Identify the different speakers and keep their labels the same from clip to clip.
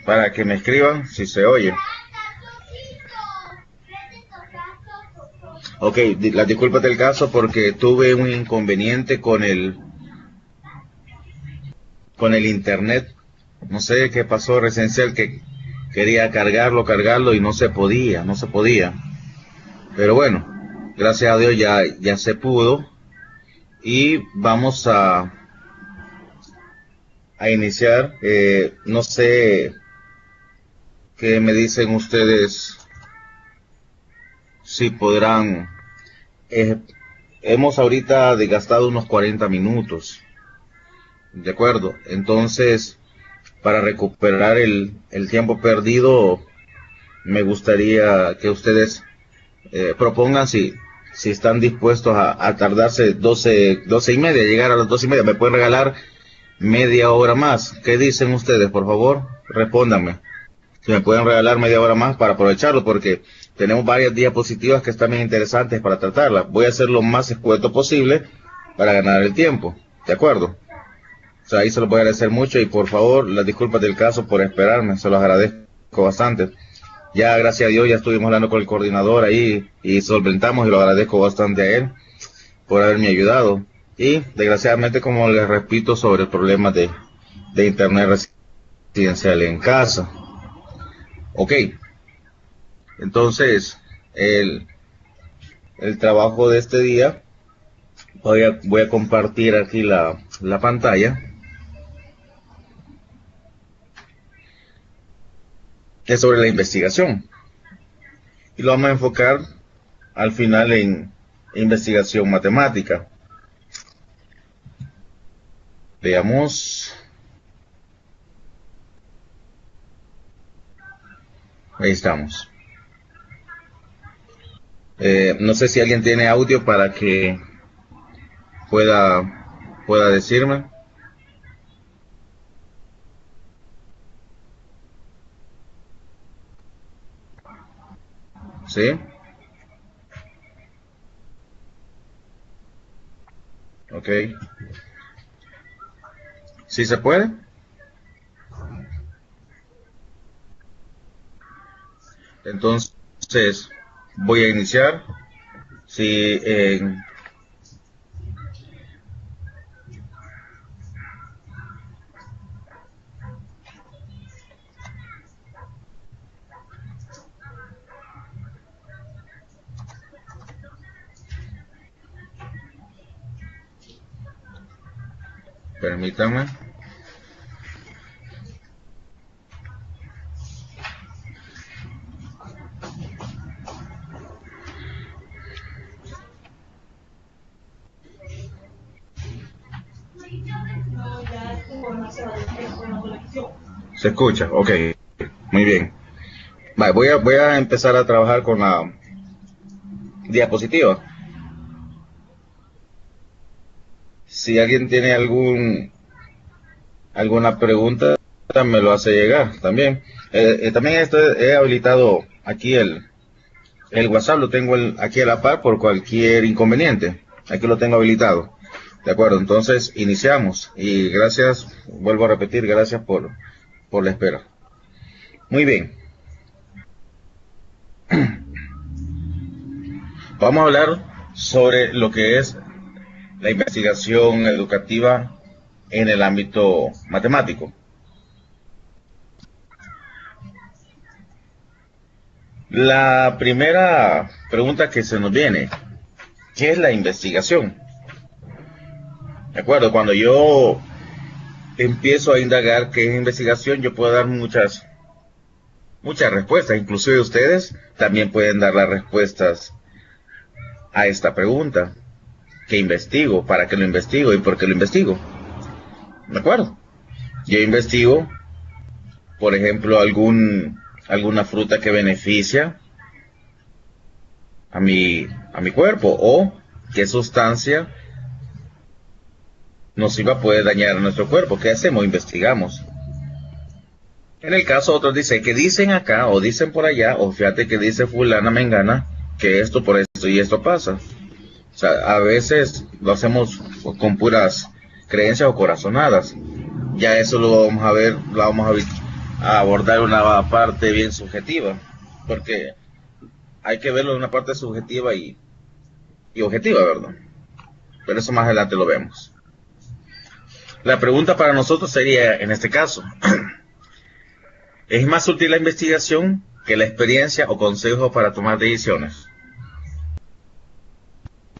Speaker 1: para que me escriban si se oye. Ok, las disculpas del caso porque tuve un inconveniente con el internet. No sé qué pasó recién que quería cargarlo y no se podía. Pero bueno, gracias a Dios ya se pudo y vamos a iniciar. No sé qué me dicen ustedes si podrán. eh, Hemos ahorita desgastado unos 40 minutos, ¿de acuerdo? Entonces, para recuperar el tiempo perdido, me gustaría que ustedes propongan si están dispuestos a tardarse 12 y media, llegar a las 12 y media. ¿Me pueden regalar media hora más? ¿Qué dicen ustedes, por favor? Respóndanme. Si me pueden regalar media hora más para aprovecharlo, porque tenemos varias diapositivas que están bien interesantes para tratarlas. Voy a hacer lo más escueto posible para ganar el tiempo. ¿De acuerdo? O sea, ahí se los voy a agradecer mucho y por favor, las disculpas del caso por esperarme, se los agradezco bastante. Ya, gracias a Dios, ya estuvimos hablando con el coordinador ahí y solventamos y lo agradezco bastante a él por haberme ayudado. Y desgraciadamente, como les repito, sobre el problema de internet residencial en casa. Ok, entonces, el trabajo de este día, voy a compartir aquí la pantalla. Es sobre la investigación. Y lo vamos a enfocar al final en investigación matemática. Veamos. Ahí estamos. No sé si alguien tiene audio para que pueda decirme. ¿Sí? Ok. ¿Sí se puede? Entonces, voy a iniciar. Si permítanme. ¿Se escucha? Ok. Muy bien. Vale, voy a empezar a trabajar con la diapositiva. Si alguien tiene alguna pregunta, me lo hace llegar también. También he habilitado aquí el WhatsApp, lo tengo aquí a la par por cualquier inconveniente. Aquí lo tengo habilitado. De acuerdo, entonces iniciamos. Y gracias, vuelvo a repetir, gracias por la espera. Muy bien. Vamos a hablar sobre lo que es la investigación educativa en el ámbito matemático. La primera pregunta que se nos viene, ¿qué es la investigación? De acuerdo, cuando yo empiezo a indagar qué es investigación, yo puedo dar muchas respuestas. Inclusive ustedes también pueden dar las respuestas a esta pregunta. ¿Qué investigo? ¿Para qué lo investigo? ¿Y por qué lo investigo? ¿De acuerdo? Yo investigo, por ejemplo, alguna fruta que beneficia a mi cuerpo, o qué sustancia nociva puede dañar a nuestro cuerpo. ¿Qué hacemos? Investigamos. En el caso, otros dicen que dicen acá o dicen por allá, o fíjate que dice fulana mengana que esto por esto y esto pasa. O sea, a veces lo hacemos con puras creencias o corazonadas. Ya eso lo vamos a ver, a abordar una parte bien subjetiva, porque hay que verlo de una parte subjetiva y objetiva, ¿verdad? Pero eso más adelante lo vemos. La pregunta para nosotros sería, en este caso, ¿es más útil la investigación que la experiencia o consejos para tomar decisiones?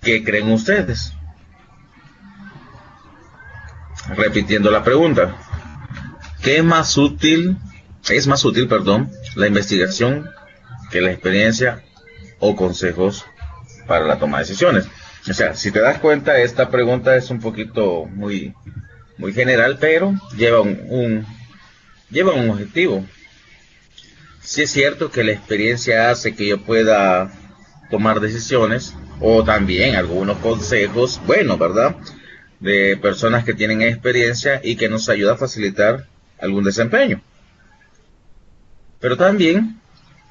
Speaker 1: ¿Qué creen ustedes? Repitiendo la pregunta, ¿qué es más útil? Es más útil, perdón, la investigación que la experiencia o consejos para la toma de decisiones. O sea, si te das cuenta, esta pregunta es un poquito muy general, pero lleva un objetivo. Sí es cierto que la experiencia hace que yo pueda tomar decisiones, o también algunos consejos, bueno, ¿verdad?, de personas que tienen experiencia y que nos ayuda a facilitar algún desempeño. Pero también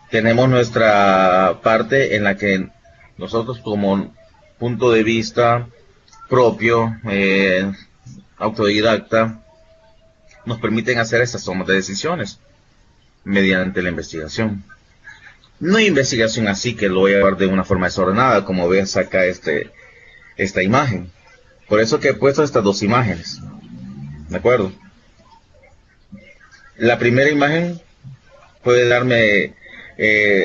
Speaker 1: tenemos nuestra parte en la que nosotros, como punto de vista propio, autodidacta, nos permiten hacer estas tomas de decisiones mediante la investigación. No hay investigación así que lo voy a llevar de una forma desordenada, como ves acá esta imagen. Por eso que he puesto estas dos imágenes. ¿De acuerdo? La primera imagen puede darme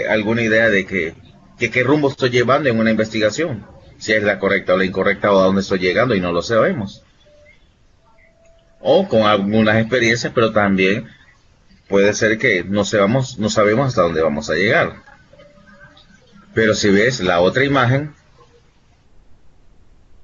Speaker 1: alguna idea de qué rumbo estoy llevando en una investigación. Si es la correcta o la incorrecta, o a dónde estoy llegando y no lo sabemos. O con algunas experiencias, pero también puede ser que no sabemos hasta dónde vamos a llegar. Pero si ves la otra imagen,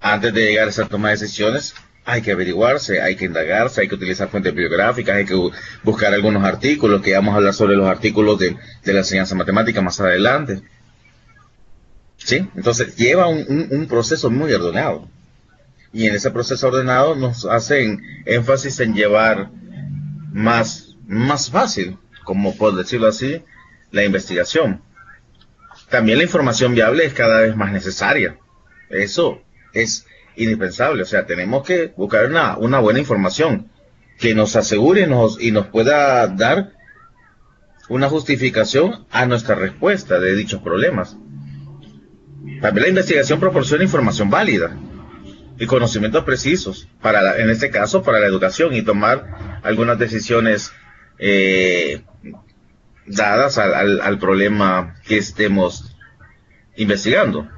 Speaker 1: antes de llegar a esa toma de decisiones, hay que averiguarse, hay que indagarse, hay que utilizar fuentes bibliográficas, hay que buscar algunos artículos, que vamos a hablar sobre los artículos de la enseñanza matemática más adelante. ¿Sí? Entonces lleva un proceso muy ordenado. Y en ese proceso ordenado nos hacen énfasis en llevar más fácil, como por decirlo así, la investigación. También la información viable es cada vez más necesaria. Eso es indispensable. O sea, tenemos que buscar una buena información que nos asegure y nos pueda dar una justificación a nuestra respuesta de dichos problemas. También la investigación proporciona información válida y conocimientos precisos, en este caso, para la educación, y tomar algunas decisiones dadas al problema que estemos investigando.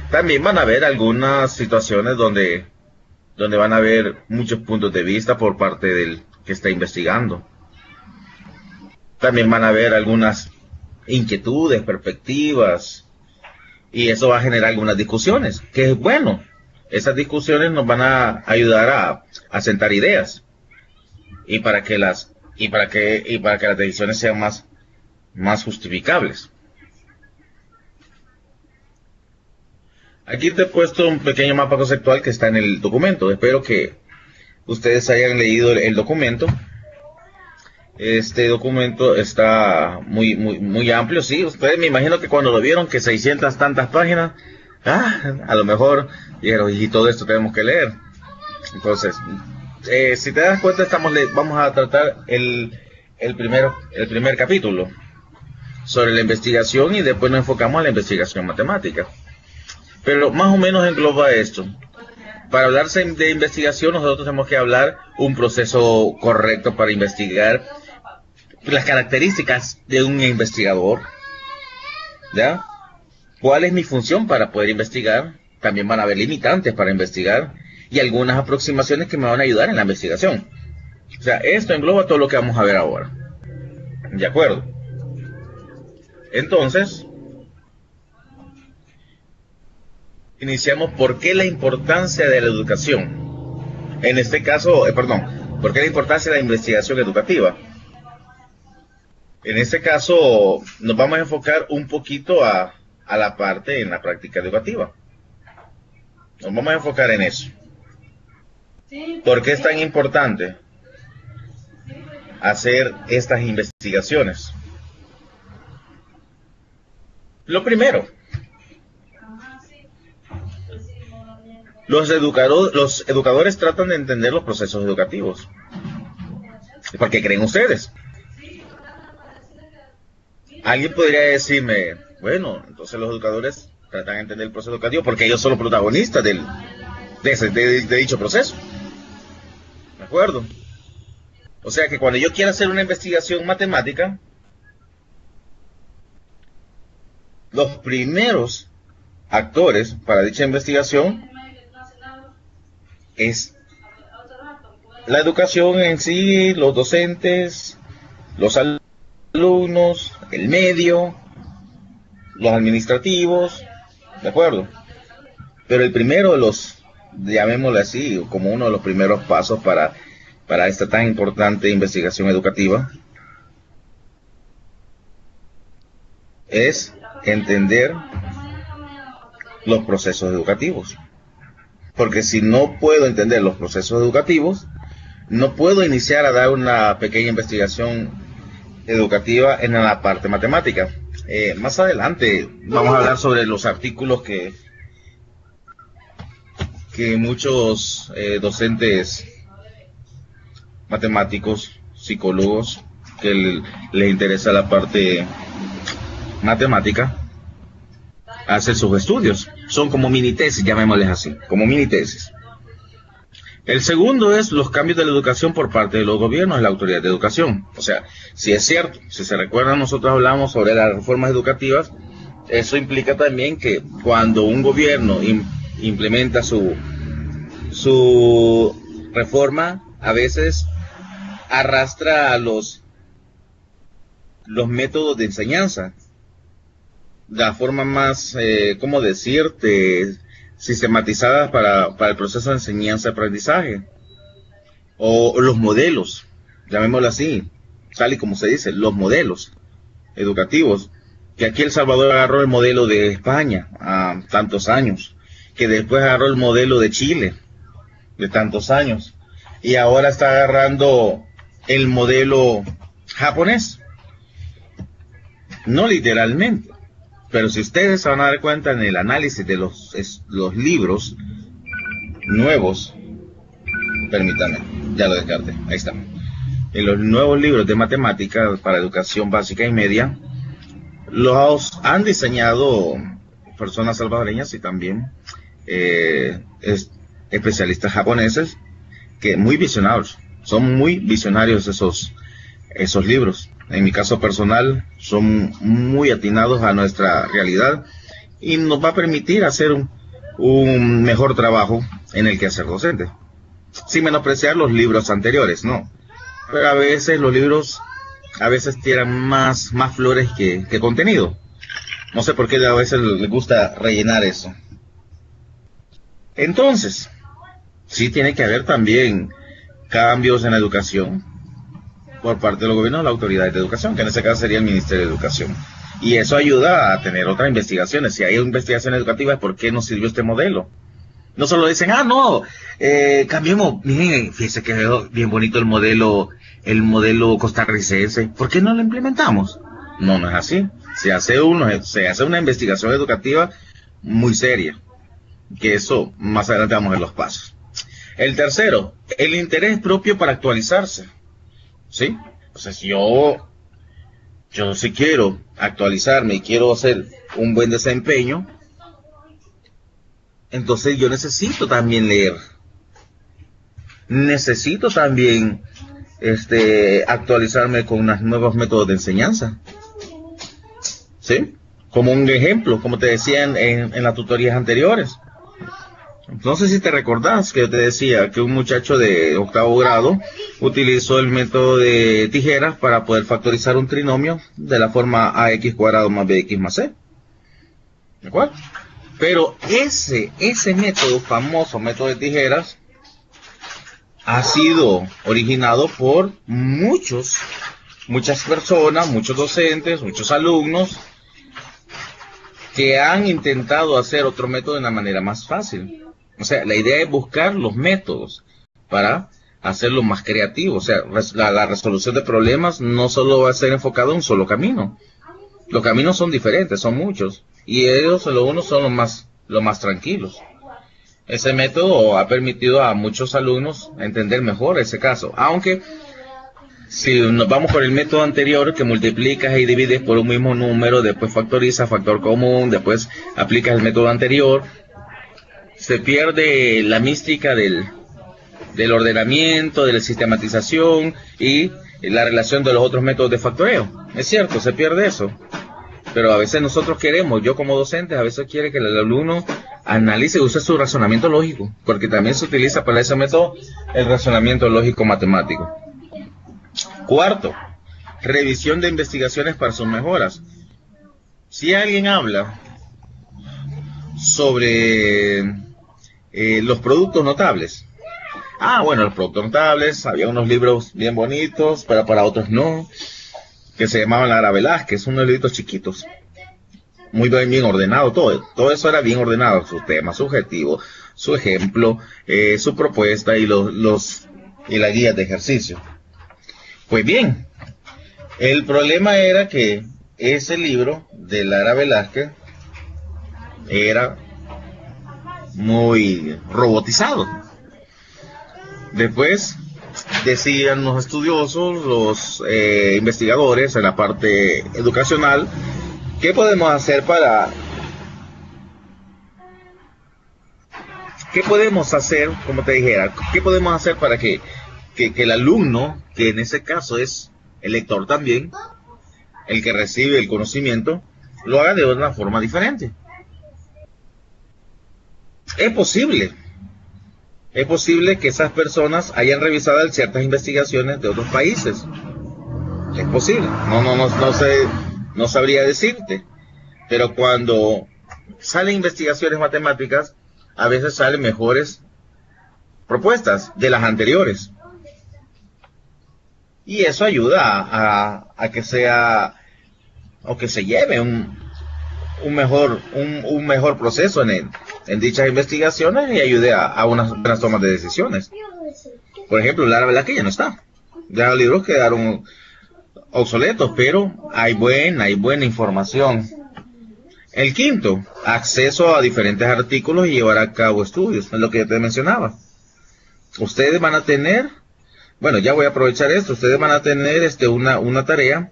Speaker 1: También van a haber algunas situaciones donde van a haber muchos puntos de vista por parte del que está investigando. También van a haber algunas inquietudes, perspectivas, y eso va a generar algunas discusiones, que es bueno. Esas discusiones nos van a ayudar a sentar ideas y para que las decisiones sean más justificables. Aquí te he puesto un pequeño mapa conceptual que está en el documento. Espero que ustedes hayan leído el documento. Este documento está muy amplio, sí. Ustedes me imagino que cuando lo vieron, que 600 tantas páginas, a lo mejor dijeron, y todo esto tenemos que leer. Entonces, si te das cuenta, vamos a tratar el primer capítulo sobre la investigación, y después nos enfocamos a la investigación matemática. Pero más o menos engloba esto. Para hablar de investigación, nosotros tenemos que hablar un proceso correcto para investigar, las características de un investigador, ¿ya? ¿Cuál es mi función para poder investigar? También van a haber limitantes para investigar y algunas aproximaciones que me van a ayudar en la investigación. O sea, esto engloba todo lo que vamos a ver ahora. ¿De acuerdo? Entonces, iniciamos. ¿Por qué la importancia de la educación? En este caso, ¿por qué la importancia de la investigación educativa? En este caso, nos vamos a enfocar un poquito a la parte en la práctica educativa. Nos vamos a enfocar en eso. ¿Por qué es tan importante hacer estas investigaciones? Lo primero, los educadores tratan de entender los procesos educativos. ¿Por qué creen ustedes? Alguien podría decirme, bueno, entonces los educadores tratan de entender el proceso educativo porque ellos son los protagonistas de dicho proceso. ¿De acuerdo? O sea que cuando yo quiero hacer una investigación matemática, los primeros actores para dicha investigación es la educación en sí, los docentes, los alumnos, el medio, los administrativos, ¿de acuerdo? Pero el primero de los, llamémoslo así, como uno de los primeros pasos para esta tan importante investigación educativa, es entender los procesos educativos. Porque si no puedo entender los procesos educativos, no puedo iniciar a dar una pequeña investigación educativa en la parte matemática. Más adelante vamos a hablar sobre los artículos que muchos docentes matemáticos, psicólogos, que les interesa la parte matemática, hacen sus estudios. Son como mini tesis, llamémosles así, como mini tesis. El segundo es los cambios de la educación por parte de los gobiernos y la autoridad de educación. O sea, si es cierto, si se recuerdan, nosotros hablamos sobre las reformas educativas, eso implica también que cuando un gobierno implementa su reforma, a veces arrastra a los métodos de enseñanza, la forma más, ¿cómo decirte?, sistematizadas para el proceso de enseñanza-aprendizaje, o los modelos, llamémoslo así, tal y como se dice, los modelos educativos, que aquí El Salvador agarró el modelo de España a tantos años, que después agarró el modelo de Chile de tantos años, y ahora está agarrando el modelo japonés, no literalmente, pero si ustedes se van a dar cuenta en el análisis de los libros nuevos, permítanme, ya lo descarté, ahí está, en los nuevos libros de matemáticas para educación básica y media, los han diseñado personas salvadoreñas y también especialistas japoneses, que muy visionarios, son muy visionarios esos libros. En mi caso personal, son muy atinados a nuestra realidad y nos va a permitir hacer un mejor trabajo en el quehacer docente. Sin menospreciar los libros anteriores, no. Pero a veces los libros, tiran más flores que contenido. No sé por qué a veces les gusta rellenar eso. Entonces, sí tiene que haber también cambios en la educación por parte del gobierno, la autoridad de educación, que en este caso sería el Ministerio de Educación. Y eso ayuda a tener otras investigaciones. Si hay investigaciones educativas, ¿por qué no sirvió este modelo? No solo dicen, cambiemos. Miren, fíjense que veo bien bonito el modelo costarricense. ¿Por qué no lo implementamos? No es así. Se hace una investigación educativa muy seria. Que eso, más adelante vamos a ver los pasos. El tercero, el interés propio para actualizarse. ¿Sí? O sea, si yo sí quiero actualizarme y quiero hacer un buen desempeño, entonces yo necesito también leer. Necesito también actualizarme con unos nuevos métodos de enseñanza. ¿Sí? Como un ejemplo, como te decía en las tutorías anteriores. No sé si te recordás que yo te decía que un muchacho de 8º grado utilizó el método de tijeras para poder factorizar un trinomio de la forma ax² más bx más c. ¿De acuerdo? Pero ese método, famoso método de tijeras, ha sido originado por muchas personas, muchos docentes, muchos alumnos, que han intentado hacer otro método de una manera más fácil. O sea, la idea es buscar los métodos para hacerlo más creativo. O sea, la resolución de problemas no solo va a ser enfocado en un solo camino. Los caminos son diferentes, son muchos. Y ellos, unos son los más tranquilos. Ese método ha permitido a muchos alumnos entender mejor ese caso. Aunque Si nos vamos por el método anterior, que multiplicas y divides por un mismo número, después factorizas, factor común, después aplicas el método anterior, se pierde la mística del ordenamiento, de la sistematización y la relación de los otros métodos de factoreo. Es cierto, se pierde eso. Pero a veces nosotros queremos, yo como docente, a veces quiere que el alumno analice y use su razonamiento lógico, porque también se utiliza para ese método el razonamiento lógico matemático. Cuarto, revisión de investigaciones para sus mejoras. Si alguien habla sobre los productos notables, bueno, los productos notables, había unos libros bien bonitos, pero para otros no, que se llamaban Lara Velázquez, unos libritos chiquitos, muy bien ordenado, todo eso era bien ordenado, su tema, su objetivo, su ejemplo, su propuesta y la guía de ejercicio. Pues bien, el problema era que ese libro de Lara Velázquez era muy robotizado. Después decían los estudiosos, los investigadores en la parte educacional, ¿qué podemos hacer como te dijera, qué podemos hacer para que el alumno, que en ese caso es el lector también, el que recibe el conocimiento, lo haga de una forma diferente? Es posible que esas personas hayan revisado ciertas investigaciones de otros países. Es posible. No sabría decirte. Pero cuando salen investigaciones matemáticas, a veces salen mejores propuestas de las anteriores. Y eso ayuda a que sea, o que se lleve un mejor proceso en dichas investigaciones y ayude a unas buenas tomas de decisiones. Por ejemplo, Lara Velázquez ya no está. Ya los libros quedaron obsoletos, pero hay buena información. El quinto, acceso a diferentes artículos y llevar a cabo estudios, es lo que ya te mencionaba. Ustedes van a tener, bueno, ya voy a aprovechar esto, ustedes van a tener una tarea.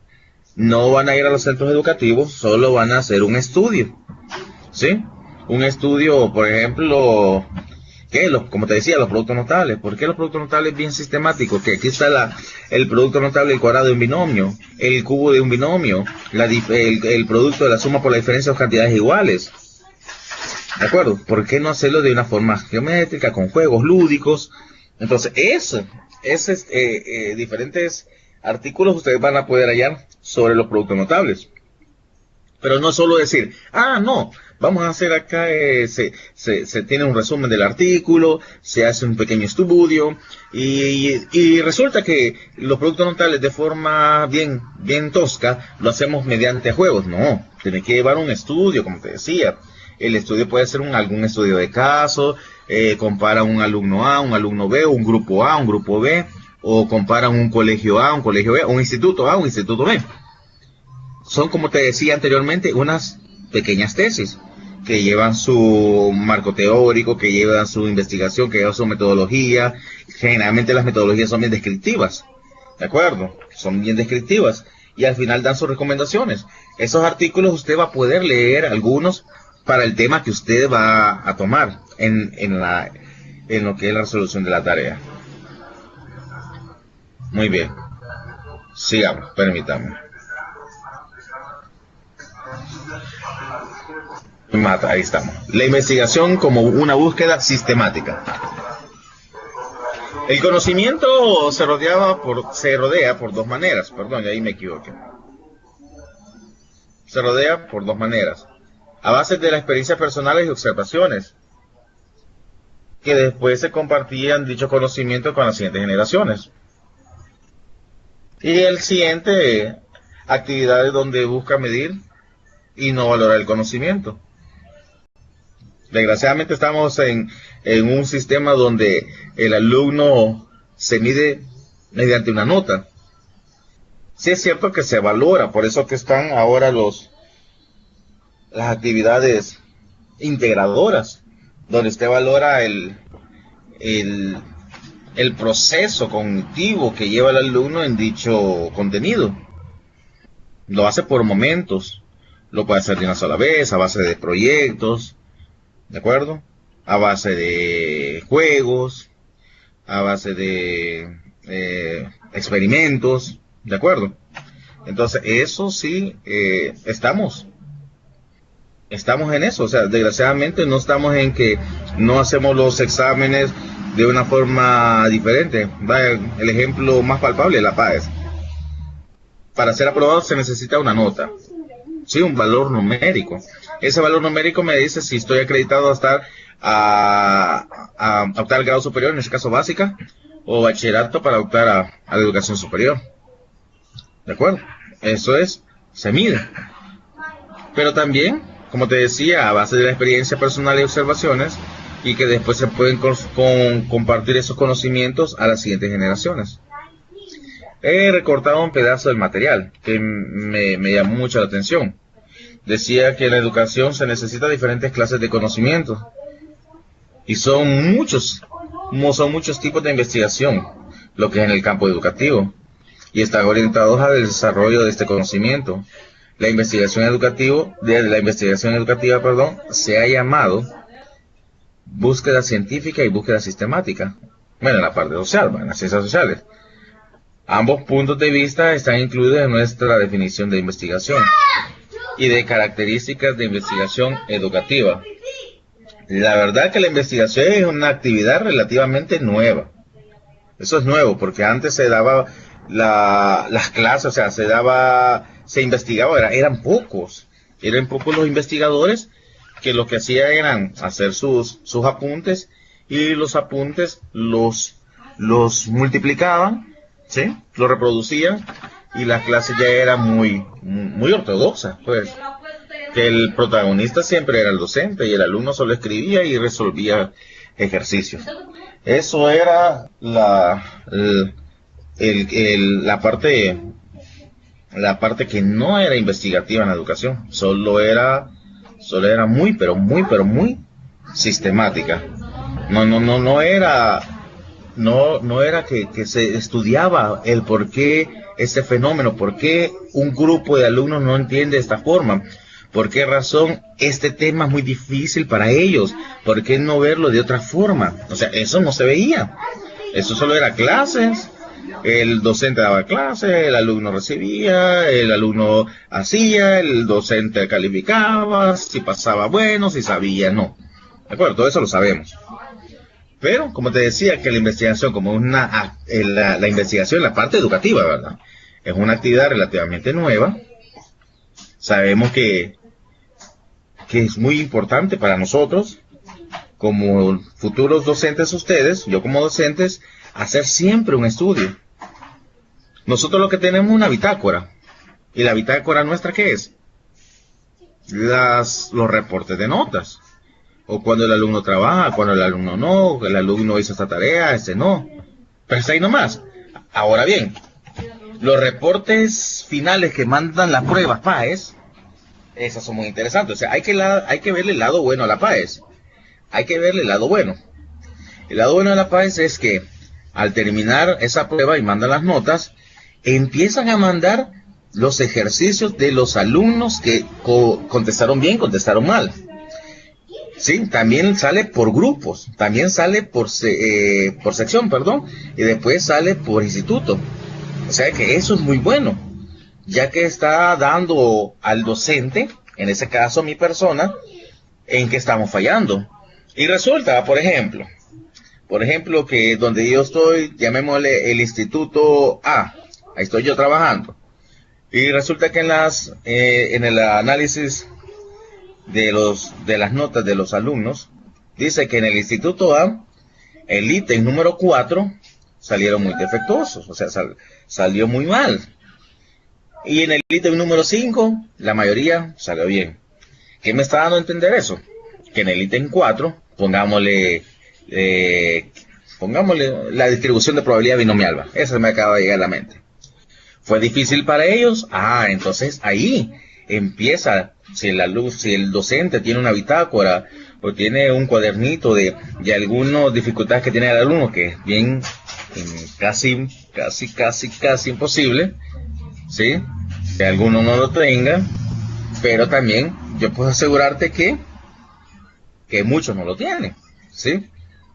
Speaker 1: No van a ir a los centros educativos, solo van a hacer un estudio, ¿sí? Un estudio, por ejemplo, como te decía, los productos notables. ¿Por qué los productos notables bien sistemáticos? Que aquí está el producto notable del cuadrado de un binomio, el cubo de un binomio, el producto de la suma por la diferencia de cantidades iguales. ¿De acuerdo? ¿Por qué no hacerlo de una forma geométrica, con juegos lúdicos? Entonces, diferentes artículos ustedes van a poder hallar sobre los productos notables. Pero no solo decir, no, vamos a hacer acá, se tiene un resumen del artículo, se hace un pequeño estudio, y resulta que los productos notables de forma bien tosca, lo hacemos mediante juegos. No, tiene que llevar un estudio, como te decía. El estudio puede ser algún estudio de caso, compara un alumno A, un alumno B, un grupo A, un grupo B, o comparan un colegio A, un colegio B, un instituto A, un instituto B. Son, como te decía anteriormente, unas pequeñas tesis que llevan su marco teórico, que llevan su investigación, que llevan su metodología. Generalmente las metodologías son bien descriptivas, ¿de acuerdo? Son bien descriptivas y al final dan sus recomendaciones. Esos artículos usted va a poder leer algunos para el tema que usted va a tomar en lo que es la resolución de la tarea. Muy bien. Sigamos, permítame. Ahí estamos. La investigación como una búsqueda sistemática. El conocimiento se rodea por dos maneras. Perdón, ahí me equivoqué. Se rodea por dos maneras. A base de las experiencias personales y observaciones, que después se compartían dicho conocimiento con las siguientes generaciones. Y el siguiente, actividades donde busca medir y no valorar el conocimiento. Desgraciadamente estamos en un sistema donde el alumno se mide mediante una nota. Sí es cierto que se valora, por eso que están ahora las actividades integradoras, donde usted valora el proceso cognitivo que lleva el alumno en dicho contenido. Lo hace por momentos, lo puede hacer de una sola vez, a base de proyectos, ¿de acuerdo? A base de juegos, a base de experimentos, ¿de acuerdo? Entonces, eso sí, estamos en eso. O sea, desgraciadamente no estamos en que no hacemos los exámenes de una forma diferente. Vaya, el ejemplo más palpable, la PAES. Para ser aprobado se necesita una nota, sí, un valor numérico. Ese valor numérico me dice si estoy acreditado a estar a optar al grado superior, en este caso básica, o bachillerato para optar a la educación superior. ¿De acuerdo? Eso se mide. Pero también, como te decía, a base de la experiencia personal y observaciones, y que después se pueden compartir esos conocimientos a las siguientes generaciones. He recortado un pedazo del material que me llamó mucho la atención. Decía que en la educación se necesita diferentes clases de conocimientos. Y son muchos tipos de investigación, lo que es en el campo educativo. Y están orientados al desarrollo de este conocimiento. La investigación educativa, se ha llamado búsqueda científica y búsqueda sistemática. Bueno, en la parte social, en las ciencias sociales. Ambos puntos de vista están incluidos en nuestra definición de investigación y de características de investigación educativa. La verdad que la investigación es una actividad relativamente nueva. Eso es nuevo, porque antes se daba las clases, o sea, se investigaba, eran pocos los investigadores que lo que hacían eran hacer sus apuntes, y los apuntes los multiplicaban, ¿sí? Lo reproducían, y la clase ya era muy ortodoxa, pues, que el protagonista siempre era el docente y el alumno solo escribía y resolvía ejercicios. Eso era la parte que no era investigativa en la educación, solo era muy sistemática. No era que se estudiaba el por qué este fenómeno, por qué un grupo de alumnos no entiende de esta forma, por qué razón este tema es muy difícil para ellos, por qué no verlo de otra forma. O sea, eso no se veía. Eso solo era clases, el docente daba clases, el alumno recibía, el alumno hacía, el docente calificaba, si pasaba bueno, si sabía no. ¿De acuerdo? Todo eso lo sabemos. Pero, como te decía, que la investigación, como la investigación, la parte educativa, ¿verdad? Es una actividad relativamente nueva. Sabemos que es muy importante para nosotros, como futuros docentes ustedes, yo como docentes, hacer siempre un estudio. Nosotros lo que tenemos es una bitácora. ¿Y la bitácora nuestra qué es? Los reportes de notas. O cuando el alumno trabaja, cuando el alumno no, el alumno hizo esta tarea, ese no. Pero está ahí nomás. Ahora bien, los reportes finales que mandan las pruebas PAES, esas son muy interesantes. O sea, hay que verle el lado bueno a la PAES. Hay que verle el lado bueno. El lado bueno de la PAES es que al terminar esa prueba y mandan las notas, empiezan a mandar los ejercicios de los alumnos que contestaron bien, contestaron mal. Sí, también sale por grupos, también sale por sección, y después sale por instituto. O sea que eso es muy bueno, ya que está dando al docente, en ese caso mi persona, en que estamos fallando. Y resulta, por ejemplo, que donde yo estoy, llamémosle el instituto A, ahí estoy yo trabajando. Y resulta que en el análisis de las notas de los alumnos, dice que en el instituto A, el ítem número 4 salieron muy defectuosos, o sea, salió muy mal. Y en el ítem número 5, la mayoría salió bien. ¿Qué me está dando a entender eso? Que en el ítem 4, pongámosle la distribución de probabilidad binomial. Eso me acaba de llegar a la mente. ¿Fue difícil para ellos? Entonces ahí empieza, si el docente tiene una bitácora o tiene un cuadernito de algunas dificultades que tiene el alumno, que es bien casi imposible, ¿sí? Que alguno no lo tenga, pero también yo puedo asegurarte que muchos no lo tienen, ¿sí?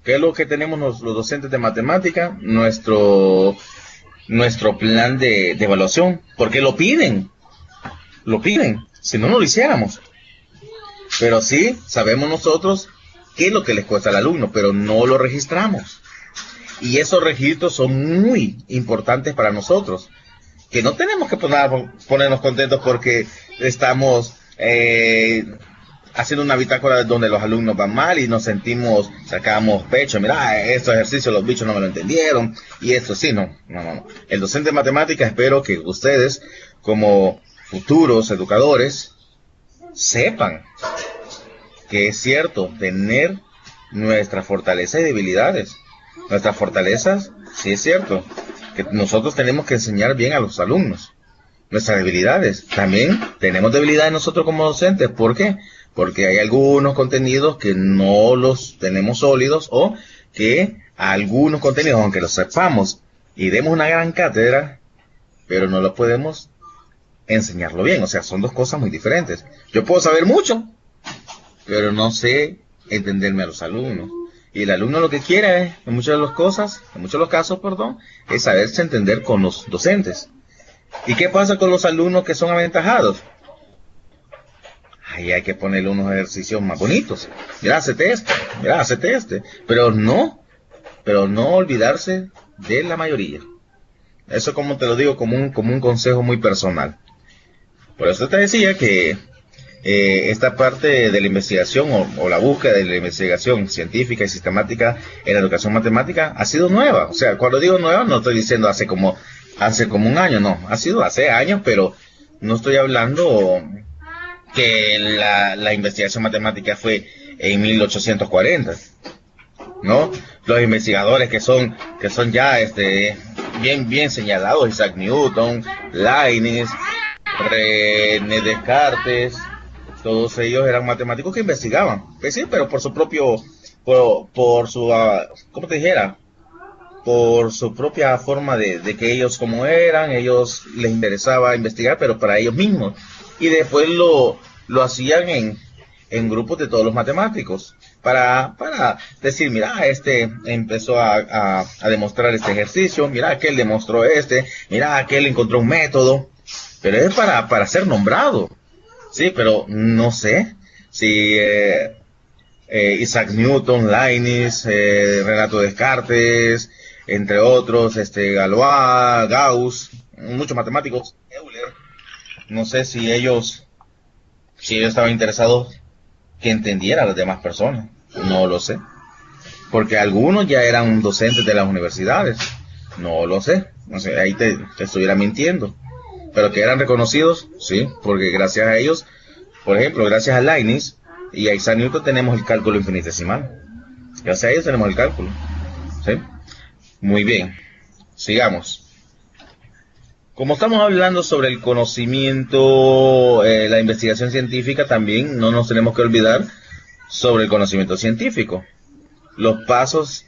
Speaker 1: ¿Qué es lo que tenemos los docentes de matemática? Nuestro plan de evaluación, porque lo piden, si no, no lo hiciéramos. Pero sí, sabemos nosotros qué es lo que les cuesta al alumno, pero no lo registramos. Y esos registros son muy importantes para nosotros, que no tenemos que ponernos contentos porque estamos haciendo una bitácora donde los alumnos van mal y nos sentimos, sacamos pecho, mira, estos ejercicios los bichos no me lo entendieron, y esto sí, no. El docente de matemáticas, espero que ustedes, como futuros educadores, sepan que es cierto tener nuestras fortalezas y debilidades. Nuestras fortalezas, sí es cierto, que nosotros tenemos que enseñar bien a los alumnos. Nuestras debilidades, también tenemos debilidades nosotros como docentes. ¿Por qué? Porque hay algunos contenidos que no los tenemos sólidos, o que algunos contenidos, aunque los sepamos y demos una gran cátedra, pero no los podemos enseñarlo bien. O sea, son dos cosas muy diferentes. Yo puedo saber mucho, pero no sé entenderme a los alumnos. Y el alumno lo que quiere es, en muchos de los casos, es saberse entender con los docentes. ¿Y qué pasa con los alumnos que son aventajados? Ahí hay que ponerle unos ejercicios más bonitos. Mira, hacete este. Pero no olvidarse de la mayoría. Eso, como te lo digo, como un consejo muy personal. Por eso te decía que esta parte de la investigación o la búsqueda de la investigación científica y sistemática en la educación matemática ha sido nueva. O sea, cuando digo nueva, no estoy diciendo hace como un año, no. Ha sido hace años, pero no estoy hablando que la investigación matemática fue en 1840, ¿no? Los investigadores que son ya bien señalados, Isaac Newton, Leibniz, René Descartes, todos ellos eran matemáticos que investigaban, pues sí, pero por su propio, por su, ¿cómo te dijera? Por su propia forma de que ellos como eran, ellos les interesaba investigar, pero para ellos mismos. Y después lo hacían en grupos de todos los matemáticos, para decir, mira, este empezó a demostrar este ejercicio, mira, aquel demostró mira, aquel encontró un método, pero es para ser nombrado. Sí, pero no sé si Isaac Newton, Leibniz, Renato Descartes, entre otros, Galois, Gauss, muchos matemáticos, Euler, no sé si ellos estaban interesados que entendiera a las demás personas, no lo sé, porque algunos ya eran docentes de las universidades, no lo sé, ahí te estuviera mintiendo. Pero que eran reconocidos, sí, porque gracias a ellos, por ejemplo, gracias a Leibniz y a Isaac Newton tenemos el cálculo infinitesimal. Gracias a ellos tenemos el cálculo, ¿sí? Muy bien, sigamos. Como estamos hablando sobre el conocimiento, la investigación científica, también no nos tenemos que olvidar sobre el conocimiento científico. Los pasos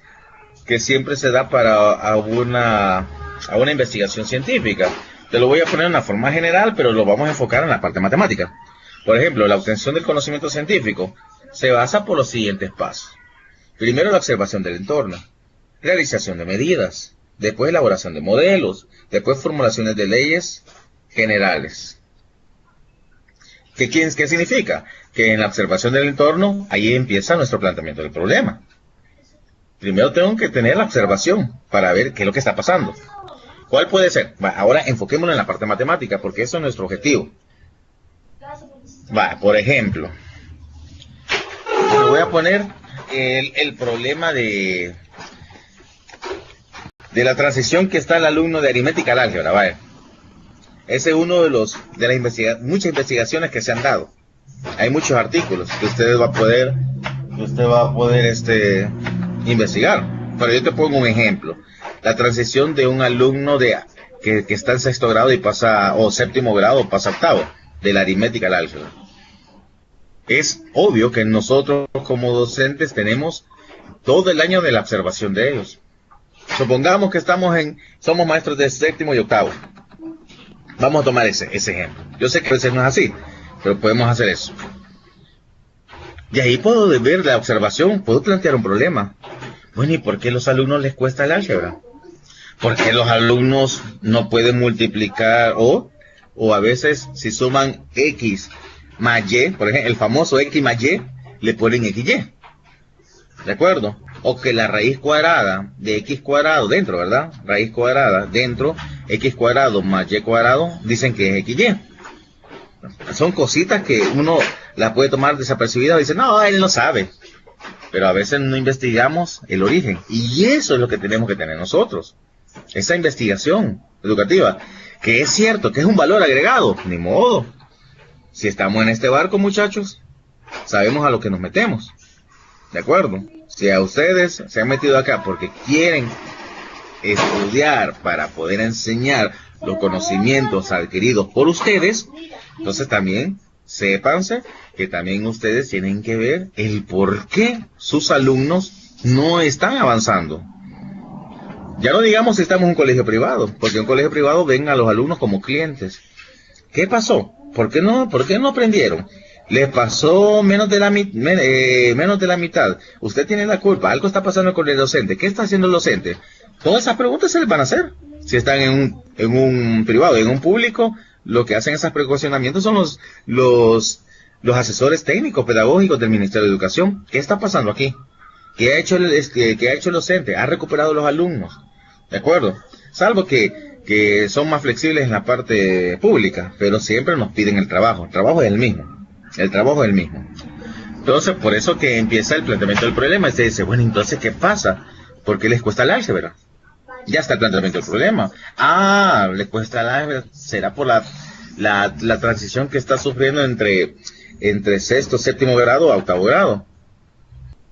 Speaker 1: que siempre se da para una investigación científica. Te lo voy a poner en una forma general, pero lo vamos a enfocar en la parte matemática. Por ejemplo, la obtención del conocimiento científico se basa por los siguientes pasos. Primero, la observación del entorno, realización de medidas, después elaboración de modelos, después formulaciones de leyes generales. ¿Qué significa? Que en la observación del entorno, ahí empieza nuestro planteamiento del problema. Primero tengo que tener la observación para ver qué es lo que está pasando. ¿Cuál puede ser? Ahora enfoquémonos en la parte matemática, porque eso es nuestro objetivo. Por ejemplo, le voy a poner el problema de la transición que está el alumno de aritmética al álgebra. Ese es uno de las muchas investigaciones que se han dado. Hay muchos artículos que usted va a poder investigar. Pero yo te pongo un ejemplo. La transición de un alumno que está en sexto grado y pasa, o séptimo grado, pasa octavo, de la aritmética al álgebra. Es obvio que nosotros como docentes tenemos todo el año de la observación de ellos. Supongamos que somos maestros de séptimo y octavo. Vamos a tomar ese ejemplo. Yo sé que a veces no es así, pero podemos hacer eso. De ahí puedo ver la observación, puedo plantear un problema. Bueno, ¿y por qué a los alumnos les cuesta el álgebra? ¿Por qué los alumnos no pueden multiplicar o a veces si suman x más y, por ejemplo, el famoso x más y, le ponen xy? ¿De acuerdo? O que la raíz cuadrada de x cuadrado dentro, ¿verdad? Raíz cuadrada dentro, x cuadrado más y cuadrado, dicen que es xy. Son cositas que uno las puede tomar desapercibidas y dice, no, él no sabe. Pero a veces no investigamos el origen. Y eso es lo que tenemos que tener nosotros. Esa investigación educativa. Que es cierto, que es un valor agregado. Ni modo. Si estamos en este barco, muchachos, sabemos a lo que nos metemos. ¿De acuerdo? Si a ustedes se han metido acá porque quieren estudiar para poder enseñar los conocimientos adquiridos por ustedes, entonces también sépanse que también ustedes tienen que ver el por qué sus alumnos no están avanzando. Ya no digamos si estamos en un colegio privado, porque en un colegio privado ven a los alumnos como clientes. ¿Qué pasó? ¿Por qué no aprendieron? Les pasó menos de la mitad. Usted tiene la culpa. Algo está pasando con el docente. ¿Qué está haciendo el docente? Todas esas preguntas se les van a hacer. Si están en un privado, en un público, lo que hacen esos precuestionamientos son los asesores técnicos, pedagógicos del Ministerio de Educación. ¿Qué está pasando aquí? ¿Qué ha hecho qué ha hecho el docente? ¿Ha recuperado los alumnos? ¿De acuerdo? Salvo que son más flexibles en la parte pública, pero siempre nos piden el trabajo. El trabajo es el mismo. El trabajo es el mismo. Entonces, por eso que empieza el planteamiento del problema. Y se dice, bueno, entonces, ¿qué pasa? ¿Por qué les cuesta el álgebra? Ya está el planteamiento del problema. Ah, les cuesta el álgebra. Será por la transición que está sufriendo entre sexto, séptimo grado a octavo grado.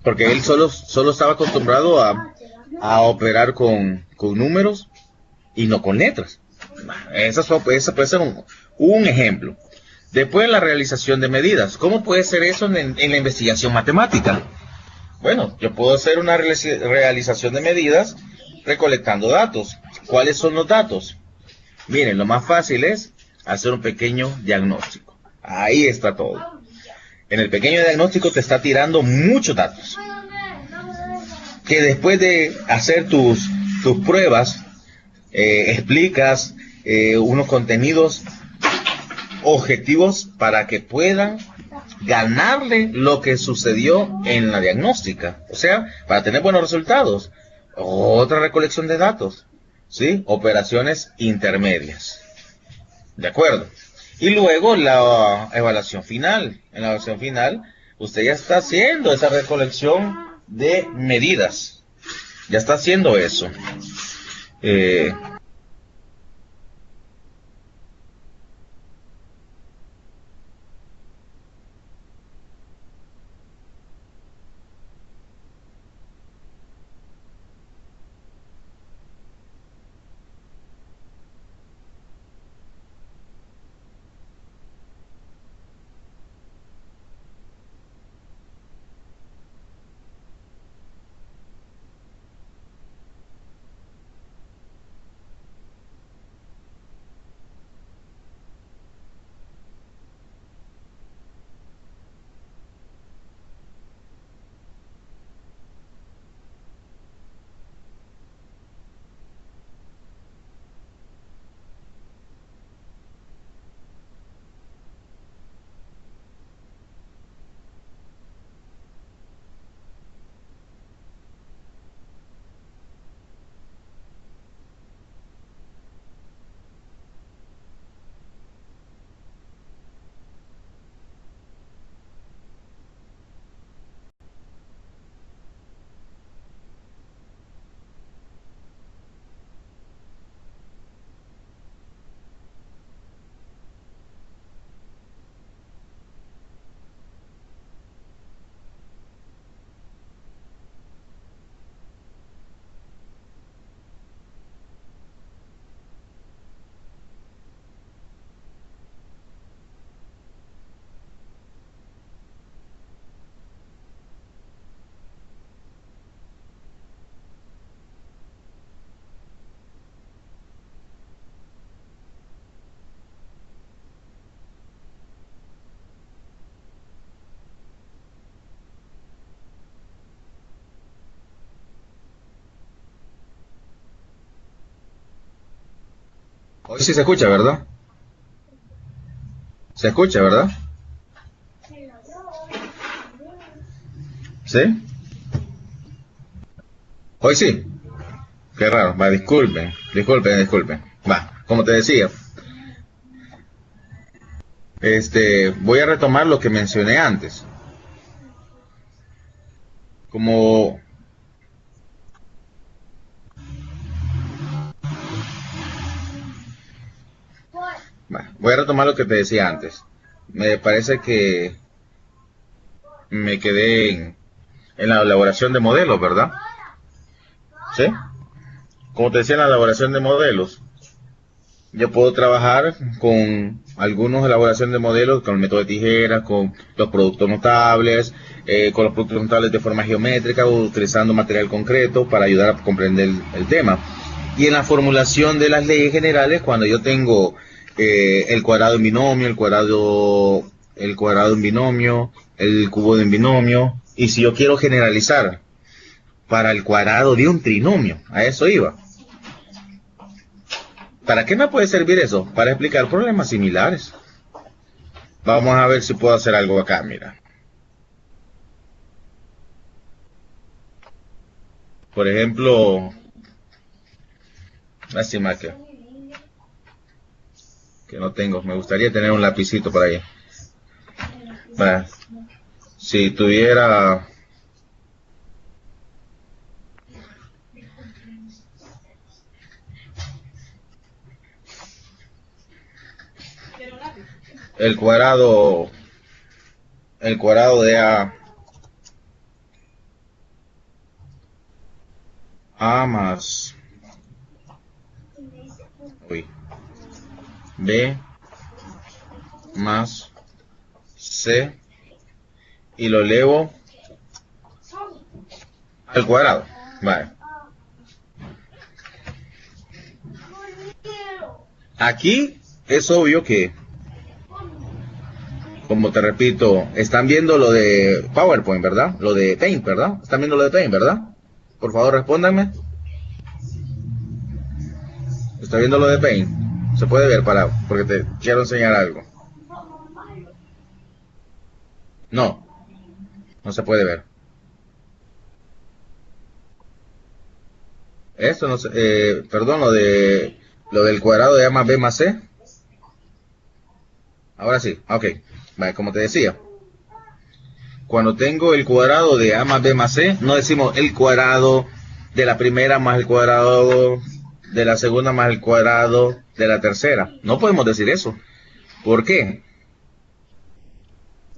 Speaker 1: Porque él solo estaba acostumbrado a operar con números y no con letras. Eso puede ser un ejemplo. Después la realización de medidas. ¿Cómo puede ser eso en la investigación matemática? Bueno, yo puedo hacer una realización de medidas recolectando datos. ¿Cuáles son los datos? Miren, lo más fácil es hacer un pequeño diagnóstico. Ahí está todo. En el pequeño diagnóstico te está tirando muchos datos. Que después de hacer tus pruebas, explicas unos contenidos objetivos para que puedan ganarle lo que sucedió en la diagnóstica. O sea, para tener buenos resultados. Otra recolección de datos. ¿Sí? Operaciones intermedias. ¿De acuerdo? Y luego la evaluación final. En la evaluación final, usted ya está haciendo esa recolección de medidas. Ya está haciendo eso. Hoy sí se escucha, ¿verdad? Se escucha, ¿verdad? ¿Sí? Hoy sí. Qué raro. Va, disculpen. Va, como te decía, voy a retomar lo que mencioné antes. Como, voy a retomar lo que te decía antes. Me parece que me quedé en la elaboración de modelos, ¿verdad? ¿Sí? Como te decía, en la elaboración de modelos, yo puedo trabajar con algunos elaboración de modelos, con el método de tijeras, con los productos notables, con los productos notables de forma geométrica, utilizando material concreto para ayudar a comprender el tema. Y en la formulación de las leyes generales, cuando yo tengo el cuadrado en binomio, el cuadrado en binomio, el cubo en binomio, y si yo quiero generalizar para el cuadrado de un trinomio, a eso iba. ¿Para qué me puede servir eso? Para explicar problemas similares. Vamos a ver si puedo hacer algo acá, mira. Por ejemplo, lástima que no tengo. Me gustaría tener un lapicito por ahí. Bueno, si tuviera el cuadrado, el cuadrado de A más B más C y lo elevo al cuadrado. Vale. Aquí es obvio que, como te repito, están viendo lo de PowerPoint, ¿verdad? Lo de Paint, ¿verdad? Están viendo lo de Paint, ¿verdad? Por favor, respóndanme. ¿Está viendo lo de Paint? Se puede ver, porque te quiero enseñar algo. No, no se puede ver. Esto no se, perdón, lo del cuadrado de A más B más C. Ahora sí, ok. Vale, como te decía, cuando tengo el cuadrado de A más B más C, no decimos el cuadrado de la primera más el cuadrado de la segunda más el cuadrado de la tercera. No podemos decir eso. ¿Por qué?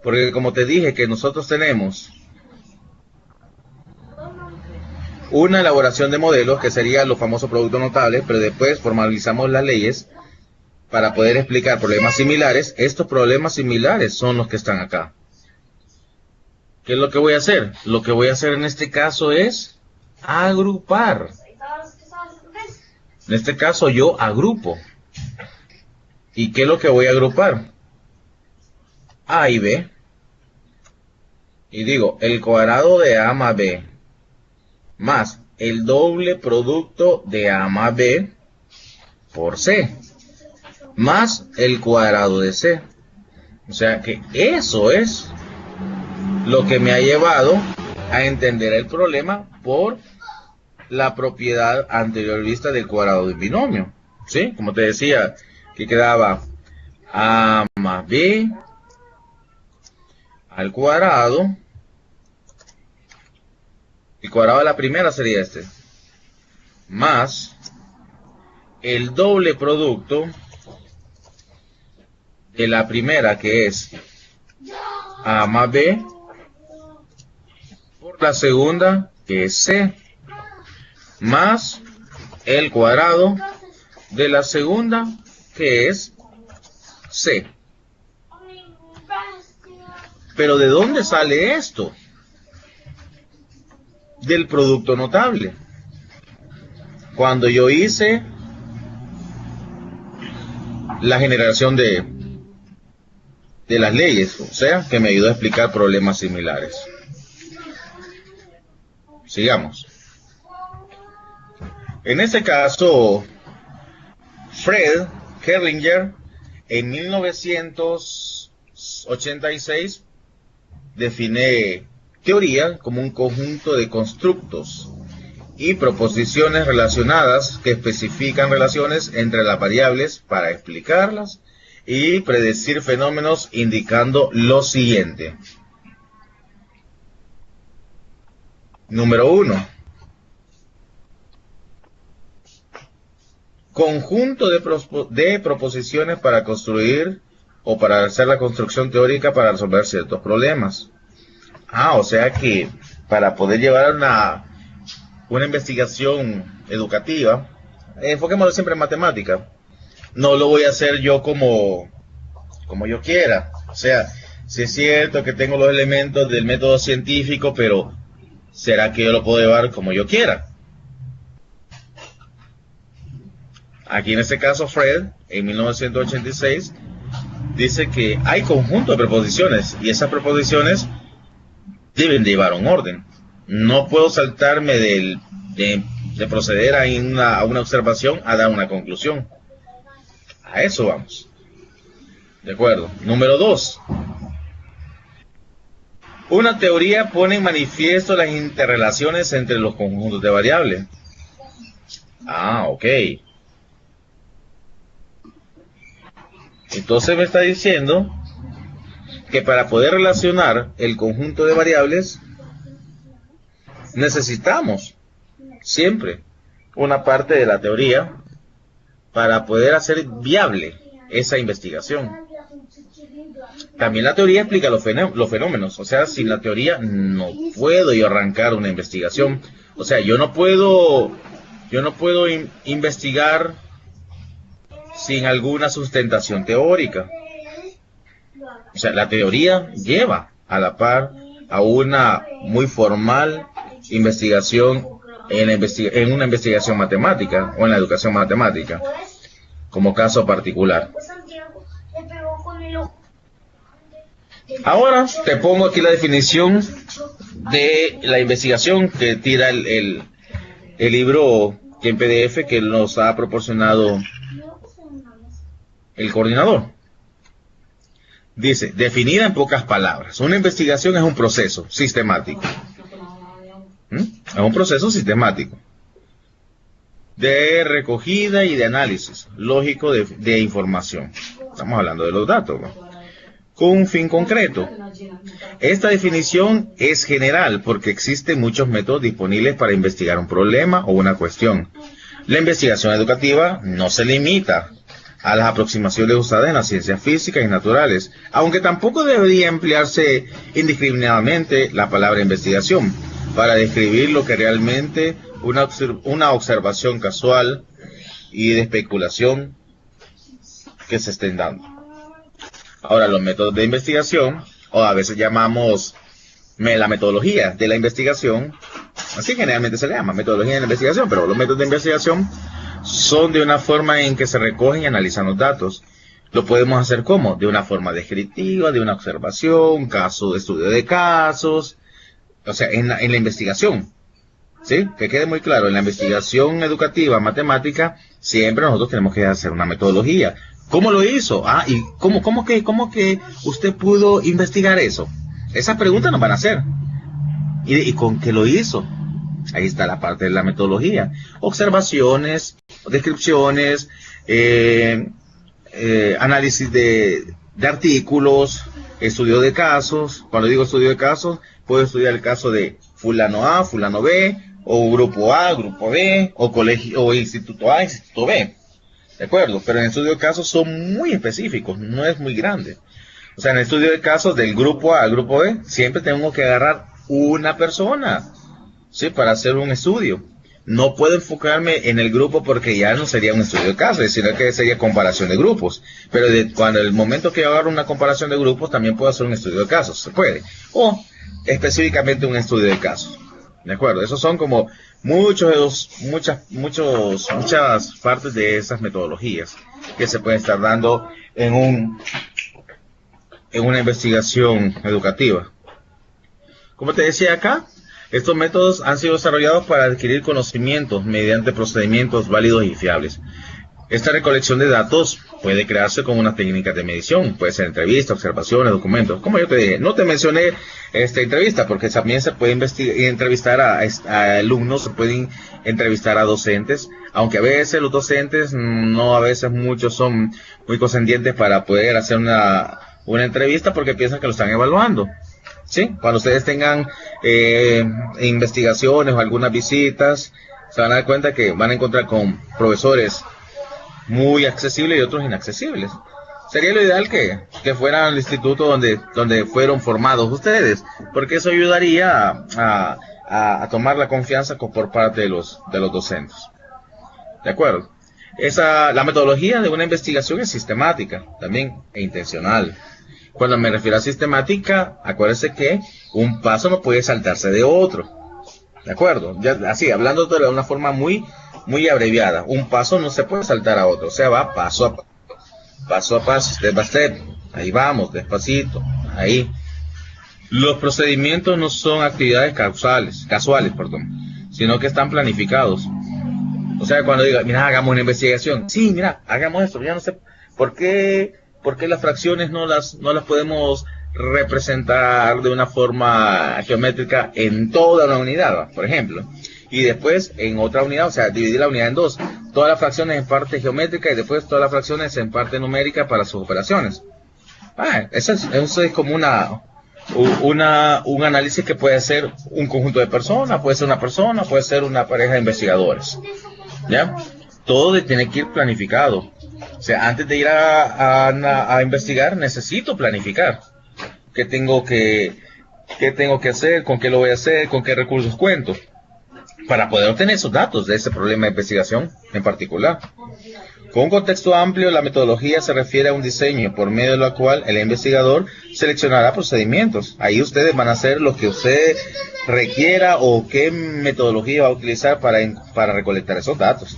Speaker 1: Porque como te dije que nosotros tenemos una elaboración de modelos que sería los famosos productos notables, pero después formalizamos las leyes para poder explicar problemas similares. Estos problemas similares son los que están acá. ¿Qué es lo que voy a hacer? Lo que voy a hacer en este caso es agrupar. En este caso yo agrupo. ¿Y qué es lo que voy a agrupar? A y B. Y digo, el cuadrado de A más B más el doble producto de A más B por C más el cuadrado de C. O sea que eso es lo que me ha llevado a entender el problema por la propiedad anterior vista del cuadrado de un binomio. ¿Sí? Como te decía, que quedaba A más B al cuadrado. El cuadrado de la primera sería más el doble producto de la primera, que es A más B, por la segunda, que es C, más el cuadrado de la segunda, que es C. Pero ¿de dónde sale esto? Del producto notable. Cuando yo hice la generación de las leyes, o sea, que me ayudó a explicar problemas similares. Sigamos. En este caso, Fred Herlinger en 1986 define teoría como un conjunto de constructos y proposiciones relacionadas que especifican relaciones entre las variables para explicarlas y predecir fenómenos, indicando lo siguiente. Número 1. Conjunto de proposiciones para construir o para hacer la construcción teórica para resolver ciertos problemas. O sea que para poder llevar una investigación educativa, enfoquémoslo siempre en matemática. No lo voy a hacer yo como yo quiera. O sea, si es cierto que tengo los elementos del método científico, pero ¿será que yo lo puedo llevar como yo quiera? Aquí en este caso Fred, en 1986, dice que hay conjunto de preposiciones y esas preposiciones deben de llevar un orden. No puedo saltarme de proceder a una observación a dar una conclusión. A eso vamos. De acuerdo. Número 2. Una teoría pone en manifiesto las interrelaciones entre los conjuntos de variables. Ok. Entonces me está diciendo que para poder relacionar el conjunto de variables necesitamos siempre una parte de la teoría para poder hacer viable esa investigación. También la teoría explica los fenómenos. O sea, sin la teoría no puedo yo arrancar una investigación. O sea, yo no puedo investigar sin alguna sustentación teórica. O sea, la teoría lleva a la par a una muy formal investigación en una investigación matemática o en la educación matemática, como caso particular. Ahora te pongo aquí la definición de la investigación que tira el libro que en PDF que nos ha proporcionado el coordinador. Dice, definida en pocas palabras, una investigación es un proceso sistemático. Es un proceso sistemático de recogida y de análisis lógico de información. Estamos hablando de los datos, ¿no? Con un fin concreto. Esta definición es general porque existen muchos métodos disponibles para investigar un problema o una cuestión. La investigación educativa no se limita a las aproximaciones usadas en las ciencias físicas y naturales, aunque tampoco debería emplearse indiscriminadamente la palabra investigación para describir lo que realmente una observación casual y de especulación que se estén dando. Ahora, los métodos de investigación, o a veces llamamos la metodología de la investigación, así generalmente se le llama metodología de la investigación, pero los métodos de investigación son de una forma en que se recogen y analizan los datos. Lo podemos hacer ¿cómo? De una forma descriptiva, de una observación, estudio de casos, o sea, en la investigación. ¿Sí? Que quede muy claro, en la investigación educativa, matemática, siempre nosotros tenemos que hacer una metodología. ¿Cómo lo hizo? ¿Y cómo que usted pudo investigar eso? Esas preguntas nos van a hacer. ¿Y con qué lo hizo? Ahí está la parte de la metodología. Observaciones, descripciones, análisis de artículos, estudio de casos. Cuando digo estudio de casos, puedo estudiar el caso de fulano A, fulano B, o grupo A, grupo B, o colegio, o instituto A, instituto B. ¿De acuerdo? Pero en el estudio de casos son muy específicos, no es muy grande. O sea, en el estudio de casos del grupo A al grupo B, siempre tengo que agarrar una persona, ¿sí? Para hacer un estudio. No puedo enfocarme en el grupo porque ya no sería un estudio de casos, sino que sería comparación de grupos. Pero cuando el momento que yo agarro una comparación de grupos, también puedo hacer un estudio de casos, se puede. O específicamente un estudio de casos. ¿De acuerdo? Esos son como muchas partes de esas metodologías que se pueden estar dando en una investigación educativa. Como te decía acá, estos métodos han sido desarrollados para adquirir conocimientos mediante procedimientos válidos y fiables. Esta recolección de datos puede crearse con una técnica de medición, puede ser entrevista, observaciones, documentos. Como yo te dije, no te mencioné esta entrevista porque también se puede entrevistar a alumnos, se pueden entrevistar a docentes, aunque a veces los docentes, no a veces muchos son muy conscientes para poder hacer una entrevista porque piensan que lo están evaluando. ¿Sí? Cuando ustedes tengan investigaciones o algunas visitas, se van a dar cuenta que van a encontrar con profesores muy accesibles y otros inaccesibles. Sería lo ideal que fueran al instituto donde fueron formados ustedes, porque eso ayudaría a tomar la confianza por parte de los docentes. ¿De acuerdo? La metodología de una investigación es sistemática también e intencional. Cuando me refiero a sistemática, acuérdense que un paso no puede saltarse de otro. ¿De acuerdo? Ya, así, hablando de una forma muy abreviada. Un paso no se puede saltar a otro. O sea, va paso a paso, step by step. Ahí vamos, despacito. Ahí. Los procedimientos no son actividades casuales, sino que están planificados. O sea, cuando diga, mira, hagamos una investigación. Sí, mira, hagamos esto. Ya no sé por qué las fracciones no las podemos representar de una forma geométrica en toda una unidad, por ejemplo. Y después en otra unidad, o sea, dividir la unidad en dos. Todas las fracciones en parte geométrica y después todas las fracciones en parte numérica para sus operaciones. Eso es como un análisis que puede ser un conjunto de personas, puede ser una persona, puede ser una pareja de investigadores. ¿Ya? Todo tiene que ir planificado. O sea, antes de ir a investigar, necesito planificar. ¿Qué tengo que hacer? ¿Con qué lo voy a hacer? ¿Con qué recursos cuento? Para poder obtener esos datos de ese problema de investigación en particular. Con un contexto amplio, la metodología se refiere a un diseño por medio de lo cual el investigador seleccionará procedimientos. Ahí ustedes van a hacer lo que usted requiera o qué metodología va a utilizar para recolectar esos datos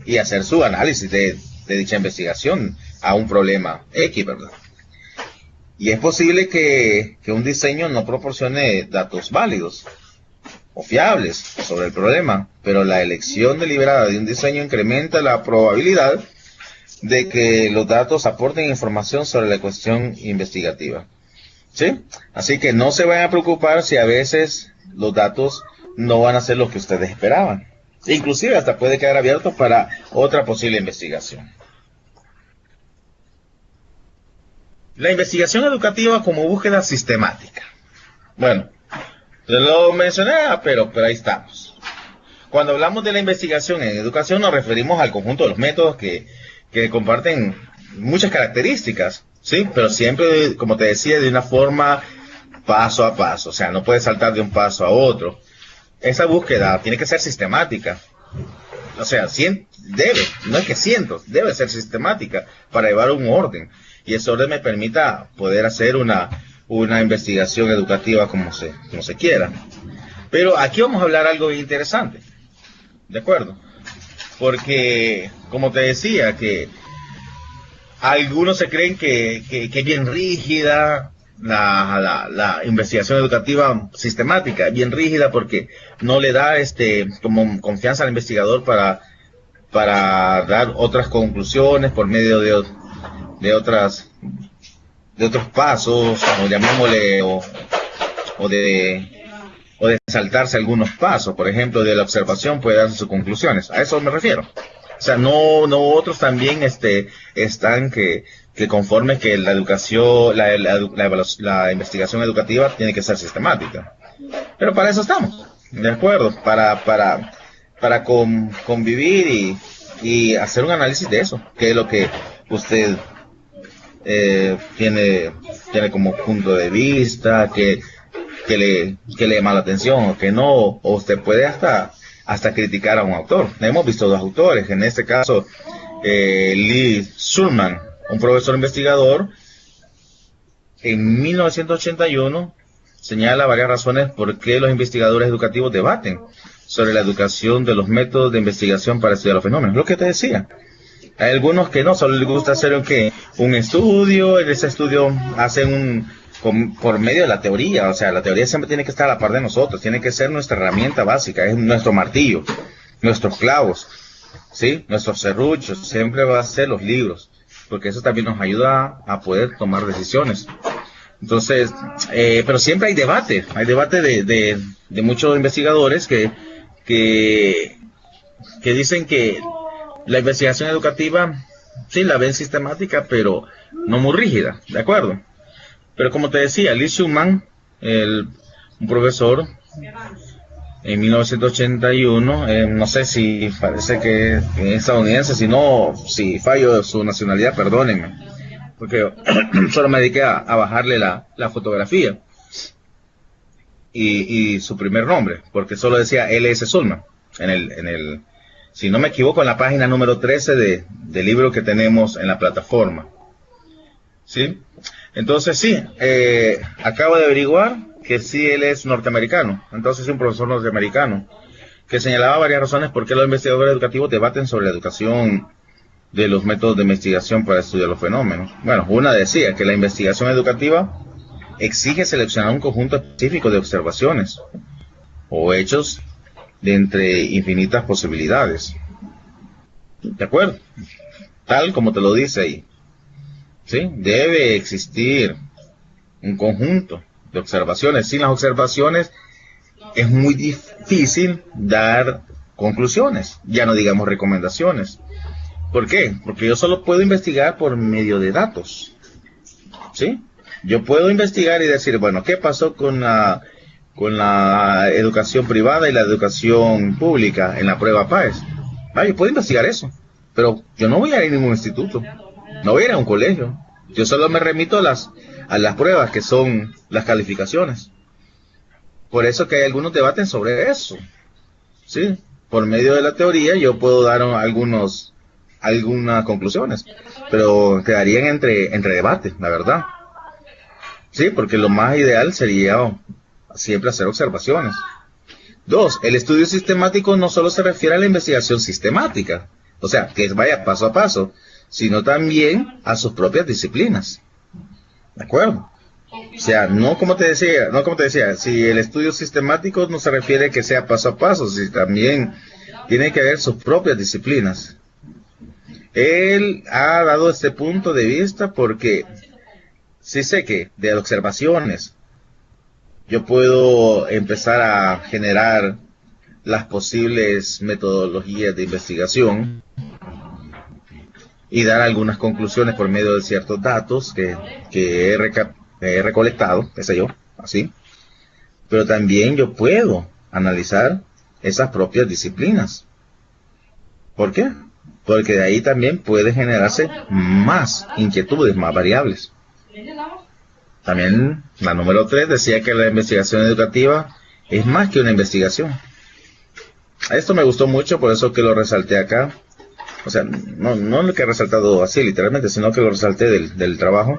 Speaker 1: y hacer su análisis de dicha investigación a un problema X, ¿verdad? Y es posible que un diseño no proporcione datos válidos o fiables sobre el problema, pero la elección deliberada de un diseño incrementa la probabilidad de que los datos aporten información sobre la cuestión investigativa. ¿Sí? Así que no se vayan a preocupar si a veces los datos no van a ser lo que ustedes esperaban. Inclusive hasta puede quedar abierto para otra posible investigación. La investigación educativa como búsqueda sistemática. Bueno, lo mencioné, pero ahí estamos. Cuando hablamos de la investigación en educación nos referimos al conjunto de los métodos que comparten muchas características, ¿sí? Pero siempre, como te decía, de una forma paso a paso. O sea, no puedes saltar de un paso a otro. Esa búsqueda tiene que ser sistemática. O sea, debe ser sistemática para llevar un orden. Y ese orden me permita poder hacer una investigación educativa como se quiera. Pero aquí vamos a hablar algo interesante, ¿de acuerdo? Porque, como te decía, que algunos se creen que es bien rígida la investigación educativa sistemática, bien rígida porque no le da como confianza al investigador para dar otras conclusiones por medio de otros pasos, o llamémosle, o de saltarse algunos pasos. Por ejemplo, de la observación puede darse sus conclusiones. A eso me refiero. O sea, no otros también están que conforme que la educación, la investigación educativa tiene que ser sistemática. Pero para eso estamos, ¿de acuerdo? Para convivir y hacer un análisis de eso, que es lo que usted tiene como punto de vista, que le llama la atención o que no, o usted puede hasta criticar a un autor. Hemos visto dos autores, en este caso Lee Shulman, un profesor investigador, en 1981 señala varias razones por qué los investigadores educativos debaten sobre la educación de los métodos de investigación para estudiar los fenómenos. Lo que te decía. Hay algunos que no, solo les gusta hacer un estudio, en ese estudio hacen por medio de la teoría. O sea, la teoría siempre tiene que estar a la par de nosotros, tiene que ser nuestra herramienta básica, es nuestro martillo, nuestros clavos. ¿sí? Nuestros serruchos siempre va a ser los libros, porque eso también nos ayuda a poder tomar decisiones. Entonces, pero siempre hay debate de muchos investigadores que, que dicen que la investigación educativa, sí, la ven sistemática, pero no muy rígida, ¿de acuerdo? Pero como te decía, Lee Schumann, un profesor, en 1981, no sé si parece que es estadounidense, si fallo de su nacionalidad, perdónenme, porque solo me dediqué a bajarle la fotografía y su primer nombre, porque solo decía L.S. Schulman, si no me equivoco, en la página número 13 del libro que tenemos en la plataforma. ¿Sí? Entonces sí, acabo de averiguar que sí él es norteamericano, entonces es un profesor norteamericano, que señalaba varias razones por qué los investigadores educativos debaten sobre la educación de los métodos de investigación para estudiar los fenómenos. Bueno, una decía que la investigación educativa exige seleccionar un conjunto específico de observaciones o hechos de entre infinitas posibilidades. ¿De acuerdo? Tal como te lo dice ahí. ¿Sí? Debe existir un conjunto de observaciones. Sin las observaciones es muy difícil dar conclusiones, ya no digamos recomendaciones. ¿Por qué? Porque yo solo puedo investigar por medio de datos. ¿Sí? Yo puedo investigar y decir, bueno, ¿qué pasó con la educación privada y la educación pública en la prueba PAES? Yo puedo investigar eso, pero yo no voy a ir a ningún instituto, no voy a ir a un colegio. Yo solo me remito a las pruebas, que son las calificaciones. Por eso que hay algunos debaten sobre eso. ¿Sí? Por medio de la teoría yo puedo dar algunas conclusiones, pero quedarían entre debate, la verdad. Sí, porque lo más ideal sería siempre hacer observaciones. 2, el estudio sistemático no solo se refiere a la investigación sistemática, o sea, que vaya paso a paso, sino también a sus propias disciplinas. ¿De acuerdo? O sea, no como te decía, si el estudio sistemático no se refiere a que sea paso a paso, si también tiene que haber sus propias disciplinas. Él ha dado este punto de vista porque sí sé que de observaciones yo puedo empezar a generar las posibles metodologías de investigación y dar algunas conclusiones por medio de ciertos datos que he recolectado, qué sé yo, así. Pero también yo puedo analizar esas propias disciplinas. ¿Por qué? Porque de ahí también puede generarse más inquietudes, más variables. También la número 3 decía que la investigación educativa es más que una investigación. Esto me gustó mucho, por eso que lo resalté acá. O sea, no lo que he resaltado así literalmente, sino que lo resalté del trabajo,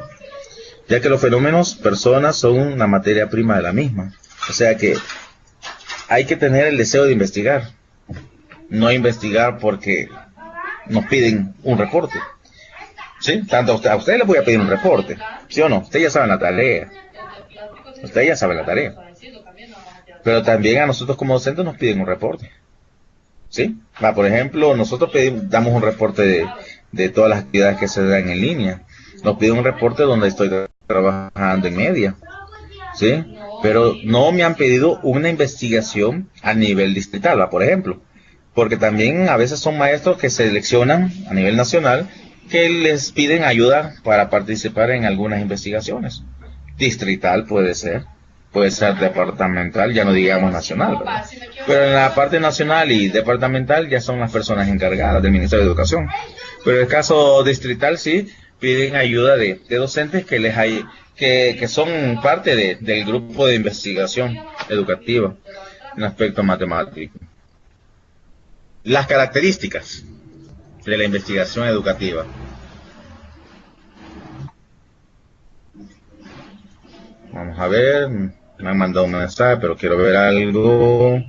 Speaker 1: ya que los fenómenos, personas, son una materia prima de la misma. O sea que hay que tener el deseo de investigar, no investigar porque nos piden un reporte. ¿Sí? Tanto a usted le voy a pedir un reporte, ¿sí o no? Usted ya sabe la tarea. Usted ya sabe la tarea. Pero también a nosotros como docentes nos piden un reporte. ¿Sí? Por ejemplo, nosotros damos un reporte de todas las actividades que se dan en línea. Nos piden un reporte donde estoy trabajando en media. ¿Sí? Pero no me han pedido una investigación a nivel distrital, por ejemplo. Porque también a veces son maestros que se seleccionan a nivel nacional que les piden ayuda para participar en algunas investigaciones. Distrital puede ser departamental, ya no digamos nacional, ¿verdad? Pero en la parte nacional y departamental ya son las personas encargadas del Ministerio de Educación. Pero en el caso distrital sí piden ayuda de docentes que son parte del grupo de investigación educativa en aspecto matemático. Las características de la investigación educativa. Vamos a ver, me han mandado un mensaje, pero quiero ver algo.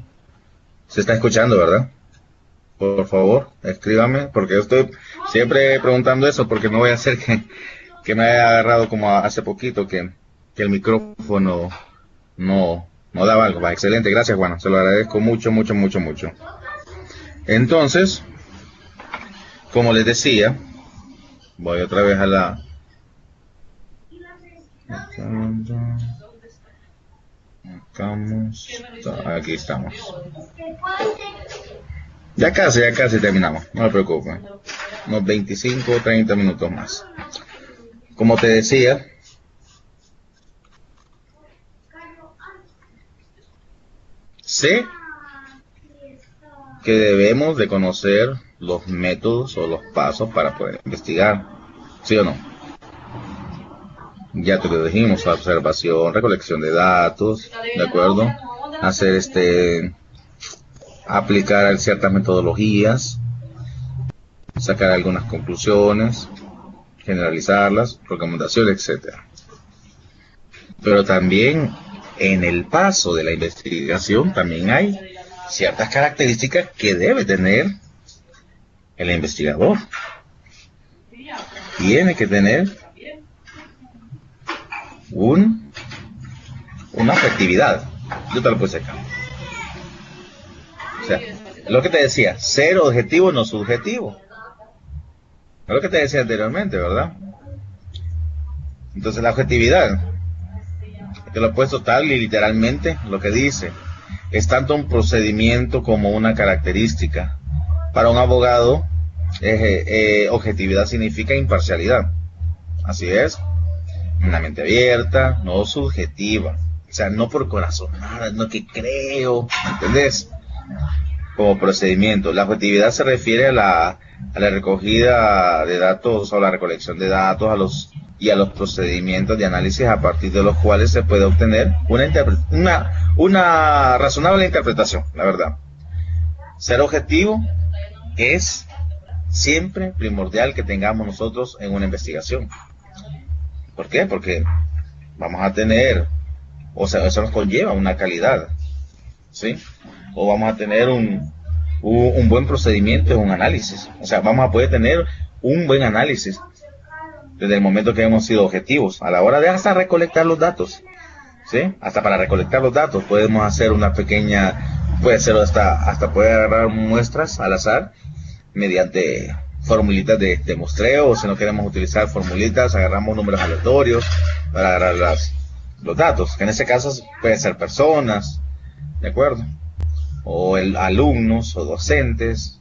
Speaker 1: Se está escuchando, ¿verdad? Por favor, escríbame, porque yo estoy siempre preguntando eso, porque no voy a hacer que me haya agarrado como hace poquito, que el micrófono no daba algo. Excelente, gracias Juan, se lo agradezco mucho. Entonces, como les decía, voy otra vez a la... Aquí estamos. Ya casi terminamos, no me preocupen. Unos 25 o 30 minutos más. Como te decía, sé que debemos de conocer los métodos o los pasos para poder investigar, ¿sí o no? Ya te lo dijimos: observación, recolección de datos, ¿de acuerdo? Hacer aplicar ciertas metodologías, sacar algunas conclusiones, generalizarlas, recomendaciones, etcétera. Pero también en el paso de la investigación también hay ciertas características que debe tener el investigador. Tiene que tener una objetividad. Yo te lo puse acá. O sea, lo que te decía, ser objetivo no subjetivo. Es lo que te decía anteriormente, ¿verdad? Entonces la objetividad, te lo he puesto tal y literalmente lo que dice, es tanto un procedimiento como una característica. Para un abogado, objetividad significa imparcialidad. Así es, una mente abierta, no subjetiva. O sea, no por corazonada, no que creo, ¿entendés? Como procedimiento. La objetividad se refiere a la recogida de datos o la recolección de datos a los procedimientos de análisis a partir de los cuales se puede obtener una razonable interpretación, la verdad. Ser objetivo es siempre primordial que tengamos nosotros en una investigación. ¿Por qué? Porque vamos a tener, o sea, eso nos conlleva una calidad, ¿sí? O vamos a tener un buen procedimiento en un análisis. O sea, vamos a poder tener un buen análisis desde el momento que hemos sido objetivos a la hora de hasta recolectar los datos, ¿sí? Hasta para recolectar los datos podemos hacer una pequeña, puede ser hasta poder agarrar muestras al azar mediante formulitas de muestreo, o si no queremos utilizar formulitas, agarramos números aleatorios para agarrar los datos, que en este caso pueden ser personas, ¿de acuerdo? O alumnos o docentes,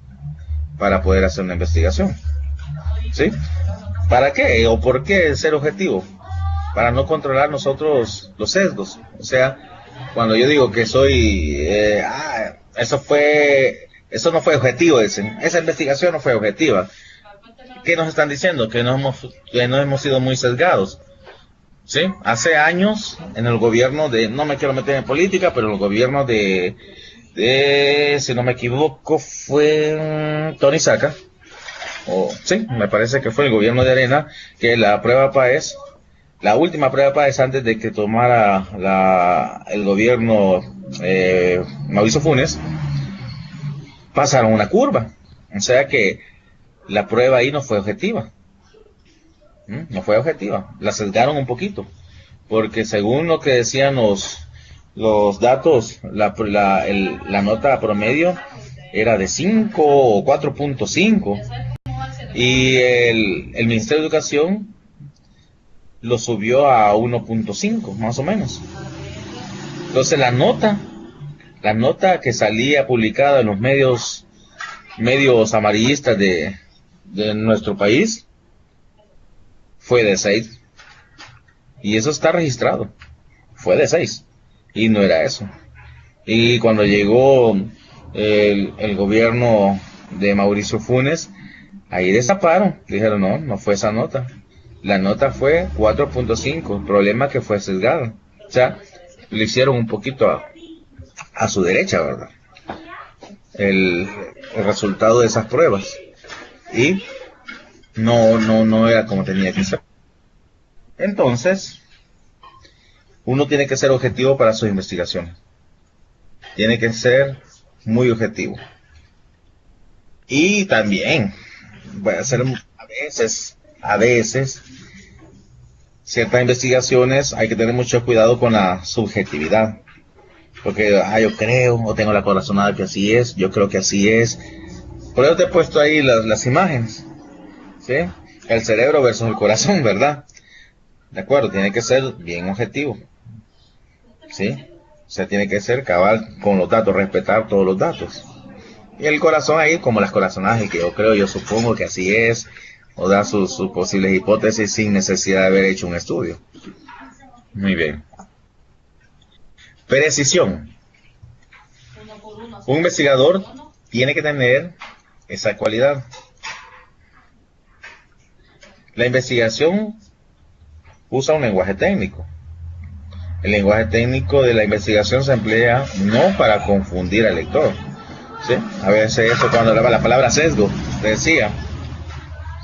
Speaker 1: para poder hacer una investigación, ¿sí? ¿Para qué o por qué ser objetivo? Para no controlar nosotros los sesgos. O sea, cuando yo digo que soy, eso no fue objetivo, esa investigación no fue objetiva. ¿Qué nos están diciendo? Que no hemos sido muy sesgados, ¿sí? Hace años, en el gobierno no me quiero meter en política, pero en el gobierno si no me equivoco, fue Tony Saca, sí, me parece que fue el gobierno de Arena, que la prueba PAES, la última prueba PAES antes de que tomara el gobierno Mauricio Funes, pasaron una curva. O sea que la prueba ahí no fue objetiva. No fue objetiva. La sesgaron un poquito. Porque según lo que decían los datos, la nota promedio era de 5 o 4.5. Y el Ministerio de Educación lo subió a 1.5, más o menos. Entonces la nota que salía publicada en los medios amarillistas de nuestro país fue de 6. Y eso está registrado. Fue de 6. Y no era eso. Y cuando llegó el gobierno de Mauricio Funes, ahí destaparon. Dijeron, no fue esa nota. La nota fue 4.5. El problema es que fue sesgada. O sea, lo hicieron un poquito a su derecha, ¿verdad? El resultado de esas pruebas. Y no era como tenía que ser. Entonces, uno tiene que ser objetivo para sus investigaciones. Tiene que ser muy objetivo. Y también, voy a hacer a veces, ciertas investigaciones hay que tener mucho cuidado con la subjetividad. Porque, yo creo, o tengo la corazonada que así es, yo creo que así es. Por eso te he puesto ahí las imágenes, ¿sí? El cerebro versus el corazón, ¿verdad? De acuerdo, tiene que ser bien objetivo, ¿sí? O sea, tiene que ser cabal con los datos, respetar todos los datos. Y el corazón ahí, como las corazonadas, que yo creo, yo supongo que así es, o da sus posibles hipótesis sin necesidad de haber hecho un estudio. Muy bien. Precisión. Un investigador tiene que tener esa cualidad. La investigación usa un lenguaje técnico. El lenguaje técnico de la investigación se emplea no para confundir al lector, ¿sí? A veces eso cuando hablaba la palabra sesgo, decía,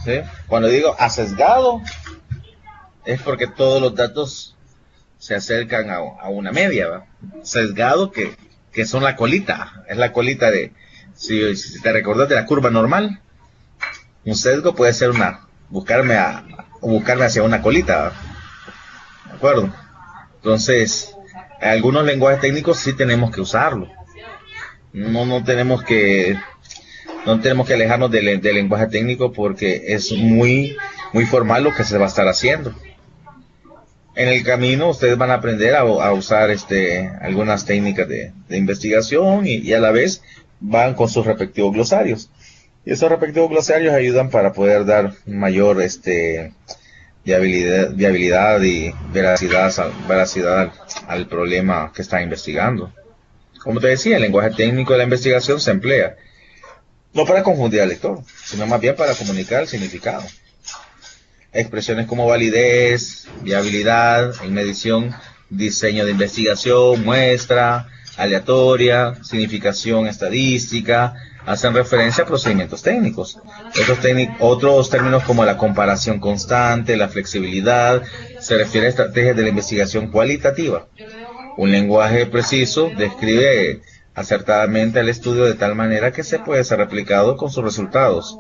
Speaker 1: ¿sí? Cuando digo asesgado, es porque todos los datos se acercan a una media, ¿va? Sesgado que son la colita, es la colita de, si te recordás de la curva normal, un sesgo puede ser buscarme hacia una colita, ¿va? ¿De acuerdo? Entonces, algunos lenguajes técnicos sí tenemos que usarlo. No tenemos que alejarnos del lenguaje técnico porque es muy formal lo que se va a estar haciendo. En el camino ustedes van a aprender a usar algunas técnicas de investigación y a la vez van con sus respectivos glosarios. Y esos respectivos glosarios ayudan para poder dar mayor viabilidad y veracidad al problema que están investigando. Como te decía, el lenguaje técnico de la investigación se emplea no para confundir al lector, sino más bien para comunicar el significado. Expresiones como validez, viabilidad, en medición, diseño de investigación, muestra, aleatoria, significación estadística, hacen referencia a procedimientos técnicos. Otros términos como la comparación constante, la flexibilidad, se refiere a estrategias de la investigación cualitativa. Un lenguaje preciso describe acertadamente el estudio de tal manera que se puede ser replicado con sus resultados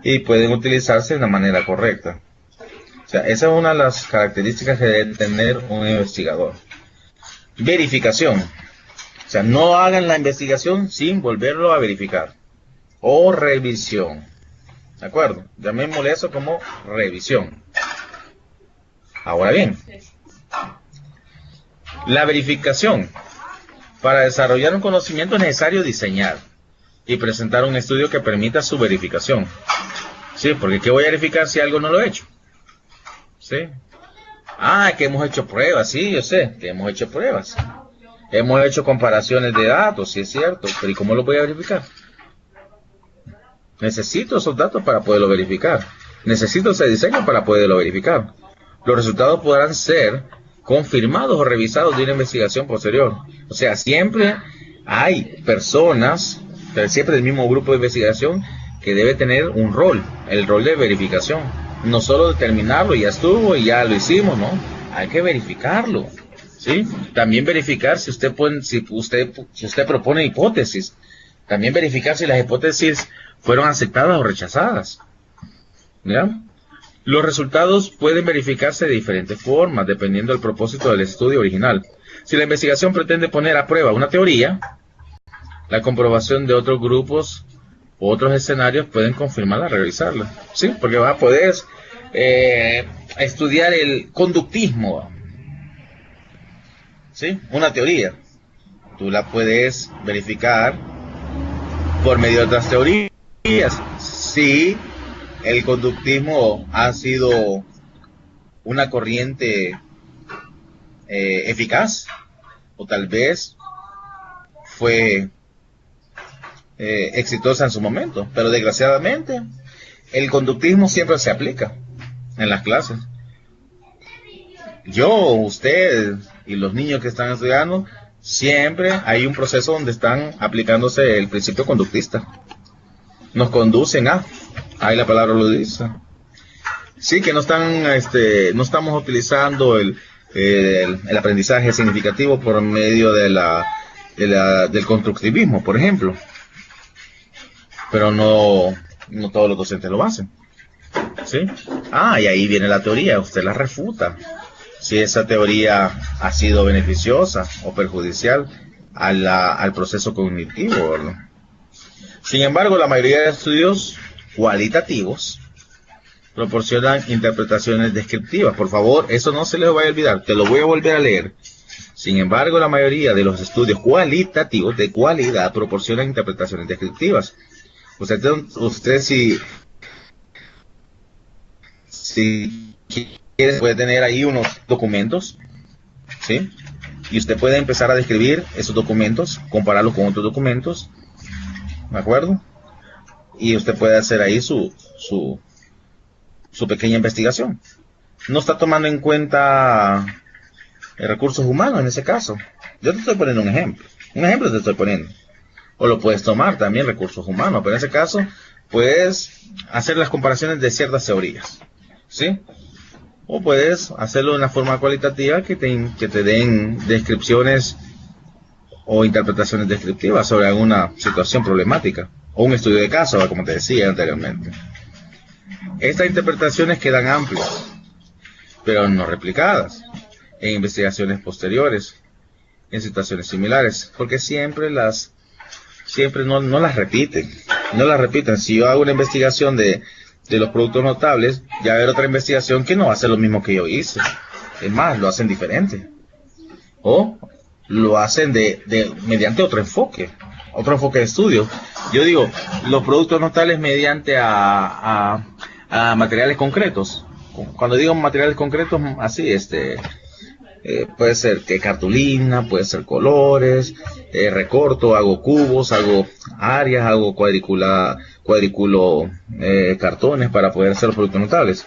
Speaker 1: y pueden utilizarse de una manera correcta. O sea, esa es una de las características que debe tener un investigador. Verificación. O sea, no hagan la investigación sin volverlo a verificar. O revisión. ¿De acuerdo? Llamémosle eso como revisión. Ahora bien, la verificación. Para desarrollar un conocimiento es necesario diseñar y presentar un estudio que permita su verificación. Sí, porque ¿qué voy a verificar si algo no lo he hecho? Sí. Que hemos hecho pruebas, sí, yo sé, que hemos hecho pruebas. Hemos hecho comparaciones de datos, sí es cierto, pero ¿y cómo lo voy a verificar? Necesito esos datos para poderlo verificar. Necesito ese diseño para poderlo verificar. Los resultados podrán ser confirmados o revisados de una investigación posterior. O sea, siempre hay personas, siempre del mismo grupo de investigación, que debe tener un rol, el rol de verificación. No solo determinarlo, ya estuvo y ya lo hicimos, ¿no? Hay que verificarlo, ¿sí? También verificar si usted propone hipótesis. También verificar si las hipótesis fueron aceptadas o rechazadas. ¿Ya? Los resultados pueden verificarse de diferentes formas, dependiendo del propósito del estudio original. Si la investigación pretende poner a prueba una teoría, la comprobación de otros grupos u otros escenarios pueden confirmarla, revisarla. ¿Sí? Porque vas a poder estudiar el conductismo. ¿Sí? Una teoría. Tú la puedes verificar por medio de otras teorías. Si el conductismo ha sido una corriente eficaz, o tal vez fue exitosa en su momento, pero desgraciadamente el conductismo siempre se aplica en las clases. Usted y los niños que están estudiando, siempre hay un proceso donde están aplicándose el principio conductista. Nos conducen ahí la palabra lo dice. Sí, que no estamos utilizando el aprendizaje significativo por medio del constructivismo, por ejemplo. Pero no todos los docentes lo hacen. ¿Sí? Y ahí viene la teoría, usted la refuta. Si esa teoría ha sido beneficiosa o perjudicial al proceso cognitivo, ¿verdad? Sin embargo, la mayoría de estudios cualitativos proporcionan interpretaciones descriptivas. Por favor, eso no se les vaya a olvidar, te lo voy a volver a leer. Sin embargo, la mayoría de los estudios cualitativos de cualidad proporcionan interpretaciones descriptivas. Usted si quiere, puede tener ahí unos documentos, ¿sí? Y usted puede empezar a describir esos documentos, compararlos con otros documentos, ¿de acuerdo? Y usted puede hacer ahí su pequeña investigación. No está tomando en cuenta recursos humanos en ese caso. Yo te estoy poniendo un ejemplo te estoy poniendo. O lo puedes tomar también recursos humanos, pero en ese caso puedes hacer las comparaciones de ciertas teorías, ¿sí? O puedes hacerlo de una forma cualitativa que te den descripciones o interpretaciones descriptivas sobre alguna situación problemática, o un estudio de caso, como te decía anteriormente. Estas interpretaciones quedan amplias, pero no replicadas en investigaciones posteriores, en situaciones similares, porque siempre no las repiten. Si yo hago una investigación de los productos notables, ya va a haber otra investigación que no va a ser lo mismo que yo hice. Es más, lo hacen diferente. O lo hacen mediante otro enfoque de estudio. Yo digo, los productos notables mediante a materiales concretos. Cuando digo materiales concretos, así, puede ser que cartulina, puede ser colores, recorto, hago cubos, hago áreas, hago cuadrículo cartones para poder hacer los productos notables.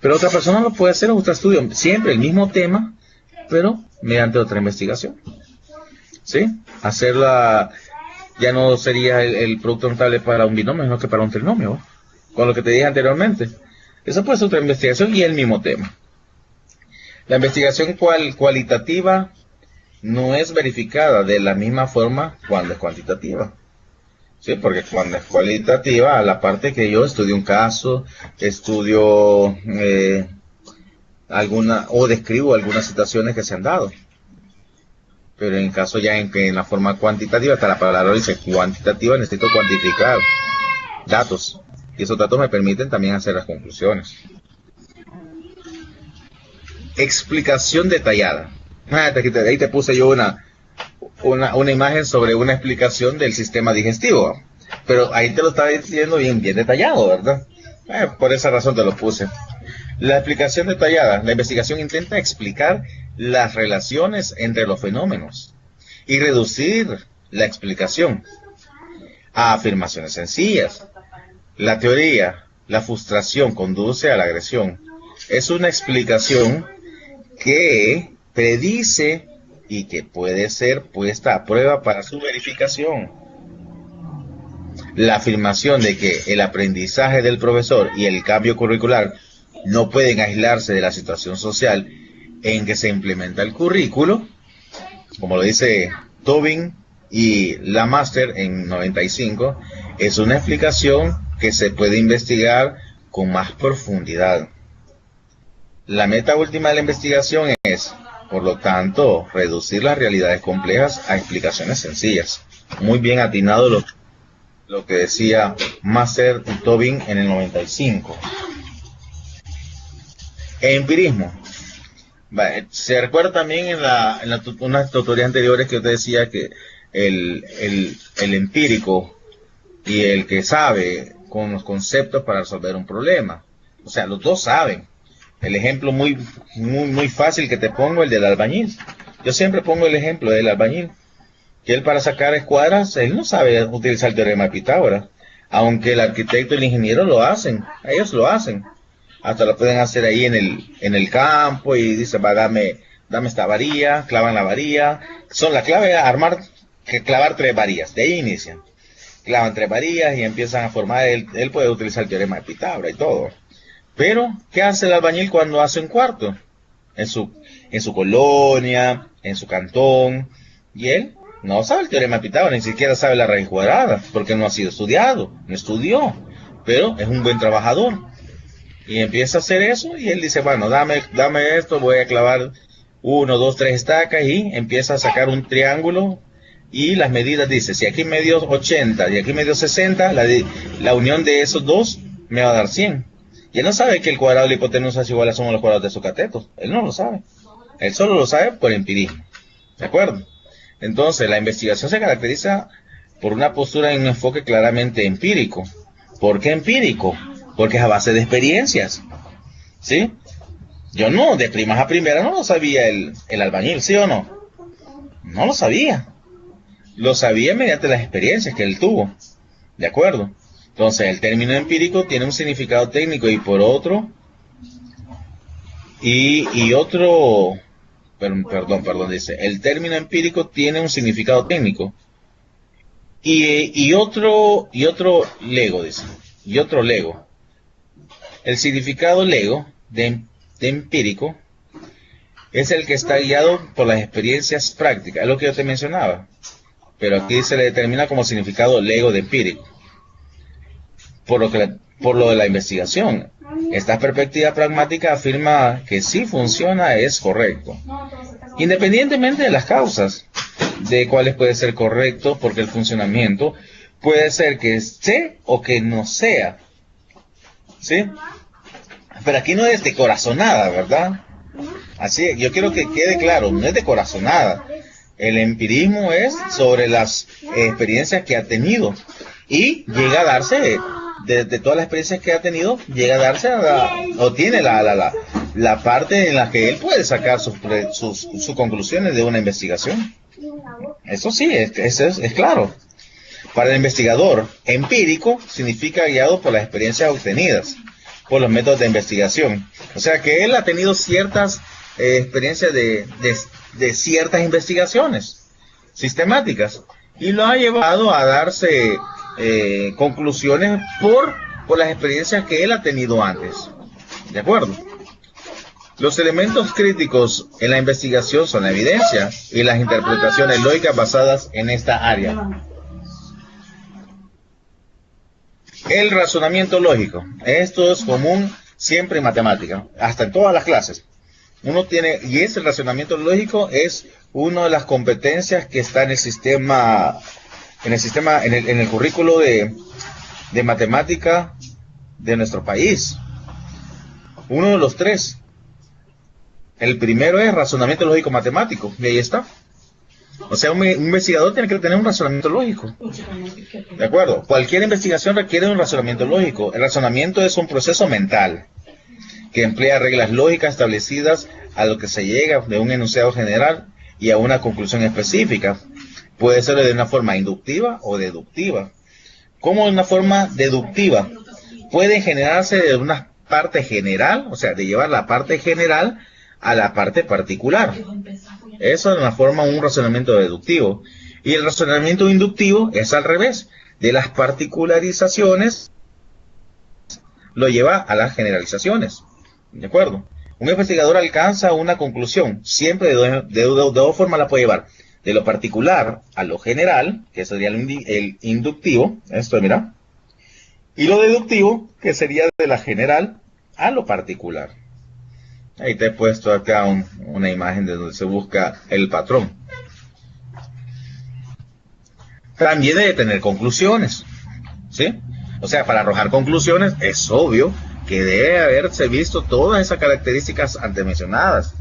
Speaker 1: Pero otra persona lo puede hacer en otro estudio, siempre el mismo tema, pero mediante otra investigación. ¿Sí? Hacerla ya no sería el producto notable para un binomio, sino que para un trinomio, con lo que te dije anteriormente. Eso puede ser otra investigación y el mismo tema. La investigación cualitativa no es verificada de la misma forma cuando es cuantitativa. ¿Sí? Porque cuando es cualitativa, a la parte que yo estudio un caso, estudio o describo algunas situaciones que se han dado. Pero en caso ya en la forma cuantitativa, hasta la palabra dice cuantitativa, necesito cuantificar datos. Y esos datos me permiten también hacer las conclusiones. Explicación detallada. Ahí te puse yo una imagen sobre una explicación del sistema digestivo. Pero ahí te lo estaba diciendo bien detallado, ¿verdad? Por esa razón te lo puse. La explicación detallada. La investigación intenta explicar las relaciones entre los fenómenos y reducir la explicación a afirmaciones sencillas. La teoría, la frustración conduce a la agresión. Es una explicación que predice y que puede ser puesta a prueba para su verificación. La afirmación de que el aprendizaje del profesor y el cambio curricular no pueden aislarse de la situación social en que se implementa el currículo, como lo dice Tobin y Lamaster en 95, es una explicación que se puede investigar con más profundidad. La meta última de la investigación es, por lo tanto, reducir las realidades complejas a explicaciones sencillas. Muy bien atinado lo que decía Master y Tobin en el 95. Empirismo. Se recuerda también en unas tutorías anteriores que yo te decía que el empírico y el que sabe con los conceptos para resolver un problema. O sea, los dos saben. El ejemplo muy fácil que te pongo, el del albañil. Yo siempre pongo el ejemplo del albañil. Que él para sacar escuadras, él no sabe utilizar el teorema de Pitágoras. Aunque el arquitecto y el ingeniero lo hacen. Ellos lo hacen. Hasta lo pueden hacer ahí en el campo y dice, dame esta varilla, clavan la varilla. La clave es clavar 3 varillas. De ahí inician. Clavan 3 varillas y empiezan a formar, él puede utilizar el teorema de Pitágoras y todo. Pero, ¿qué hace el albañil cuando hace un cuarto? En su colonia, en su cantón, y él no sabe el teorema de Pitágoras, ni siquiera sabe la raíz cuadrada, porque no ha sido estudiado, no estudió, pero es un buen trabajador. Y empieza a hacer eso, y él dice, bueno, dame esto, voy a clavar 1, 2, 3 estacas, y empieza a sacar un triángulo, y las medidas dice, si aquí me dio 80 y aquí me dio 60, la unión de esos dos me va a dar 100. Y él no sabe que el cuadrado de la hipotenusa es igual a suma de los cuadrados de su cateto. Él no lo sabe. Él solo lo sabe por empirismo. ¿De acuerdo? Entonces, la investigación se caracteriza por una postura y un enfoque claramente empírico. ¿Por qué empírico? Porque es a base de experiencias. ¿Sí? Yo no, de primas a primera no lo sabía el albañil, ¿sí o no? No lo sabía. Lo sabía mediante las experiencias que él tuvo. ¿De acuerdo? Entonces, el término empírico tiene un significado técnico y por otro, dice, el término empírico tiene un significado técnico y otro lego, dice, y otro lego. El significado lego de empírico es el que está guiado por las experiencias prácticas, es lo que yo te mencionaba, pero aquí se le determina como significado lego de empírico. Por lo de la investigación. Esta perspectiva pragmática afirma que si funciona es correcto, independientemente de las causas de cuáles puede ser correcto, porque el funcionamiento puede ser que esté o que no sea. ¿Sí? Pero aquí no es de corazonada, ¿verdad? Así, yo quiero que quede claro, no es de corazonada. El empirismo es sobre las experiencias que ha tenido y llega a darse de todas las experiencias que ha tenido, llega a darse o tiene la parte en la que él puede sacar sus conclusiones de una investigación. Eso sí, es claro. Para el investigador, empírico significa guiado por las experiencias obtenidas, por los métodos de investigación. O sea que él ha tenido ciertas experiencias de ciertas investigaciones sistemáticas y lo ha llevado a darse conclusiones por las experiencias que él ha tenido antes. ¿De acuerdo? Los elementos críticos en la investigación son la evidencia y las interpretaciones lógicas basadas en esta área. El razonamiento lógico. Esto es común siempre en matemática, hasta en todas las clases. Uno tiene, y el razonamiento lógico es una de las competencias que está en el currículo de matemática de nuestro país. Uno de los tres. El primero es razonamiento lógico matemático, y ahí está. O sea, un investigador tiene que tener un razonamiento lógico. ¿De acuerdo? Cualquier investigación requiere un razonamiento lógico. El razonamiento es un proceso mental que emplea reglas lógicas establecidas a lo que se llega de un enunciado general y a una conclusión específica. Puede ser de una forma inductiva o deductiva. ¿Cómo de una forma deductiva? Puede generarse de una parte general, o sea, de llevar la parte general a la parte particular. Eso es una forma, un razonamiento deductivo. Y el razonamiento inductivo es al revés. De las particularizaciones lo lleva a las generalizaciones. ¿De acuerdo? Un investigador alcanza una conclusión. Siempre de dos formas la puede llevar. De lo particular a lo general, que sería el inductivo. Esto, mira. Y lo deductivo, que sería de la general a lo particular. Ahí te he puesto acá una imagen de donde se busca el patrón. También debe tener conclusiones, ¿sí? O sea, para arrojar conclusiones es obvio que debe haberse visto todas esas características antes mencionadas.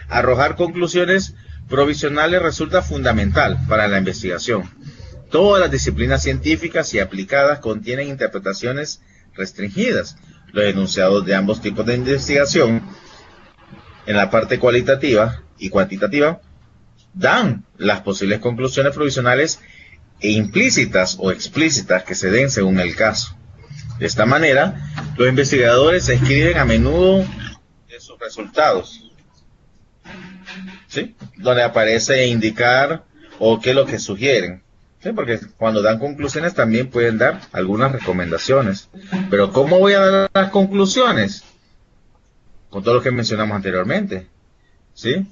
Speaker 1: Arrojar conclusiones provisionales resulta fundamental para la investigación. Todas las disciplinas científicas y aplicadas contienen interpretaciones restringidas. Los enunciados de ambos tipos de investigación, en la parte cualitativa y cuantitativa, dan las posibles conclusiones provisionales e implícitas o explícitas que se den según el caso. De esta manera, los investigadores escriben a menudo de sus resultados, ¿sí? Donde aparece indicar o qué es lo que sugieren. Sí, porque cuando dan conclusiones también pueden dar algunas recomendaciones. Pero ¿cómo voy a dar las conclusiones? Con todo lo que mencionamos anteriormente. ¿Sí?